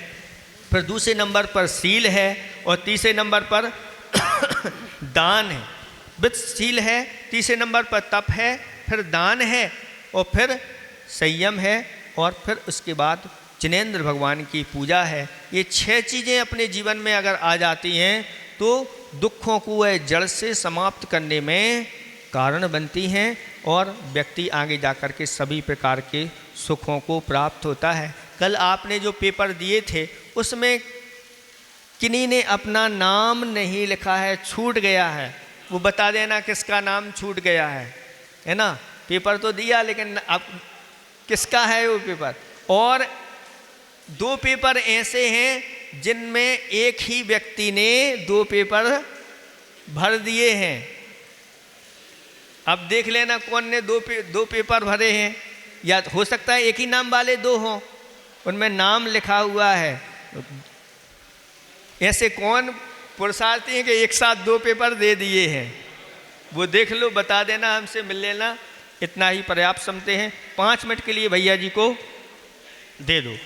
फिर दूसरे नंबर पर सील है और तीसरे नंबर पर दान है। व्रत सील है, तीसरे नंबर पर तप है, फिर दान है और फिर संयम है और फिर उसके बाद जिनेंद्र भगवान की पूजा है। ये 6 चीज़ें अपने जीवन में अगर आ जाती हैं तो दुखों को वह जड़ से समाप्त करने में कारण बनती हैं और व्यक्ति आगे जाकर के सभी प्रकार के सुखों को प्राप्त होता है। कल आपने जो पेपर दिए थे उसमें किन्हीं ने अपना नाम नहीं लिखा है, छूट गया है, वो बता देना किसका नाम छूट गया है ना। पेपर तो दिया लेकिन अब किसका है वो पेपर। और 2 पेपर ऐसे हैं जिनमें एक ही व्यक्ति ने 2 पेपर भर दिए हैं। अब देख लेना कौन ने 2 पेपर भरे हैं, या हो सकता है एक ही नाम वाले 2 हों, उनमें नाम लिखा हुआ है। ऐसे कौन पुरुषार्थी हैं कि एक साथ 2 पेपर दे दिए हैं, वो देख लो, बता देना, हमसे मिल लेना। इतना ही पर्याप्त समझते हैं। 5 मिनट के लिए भैया जी को दे दो।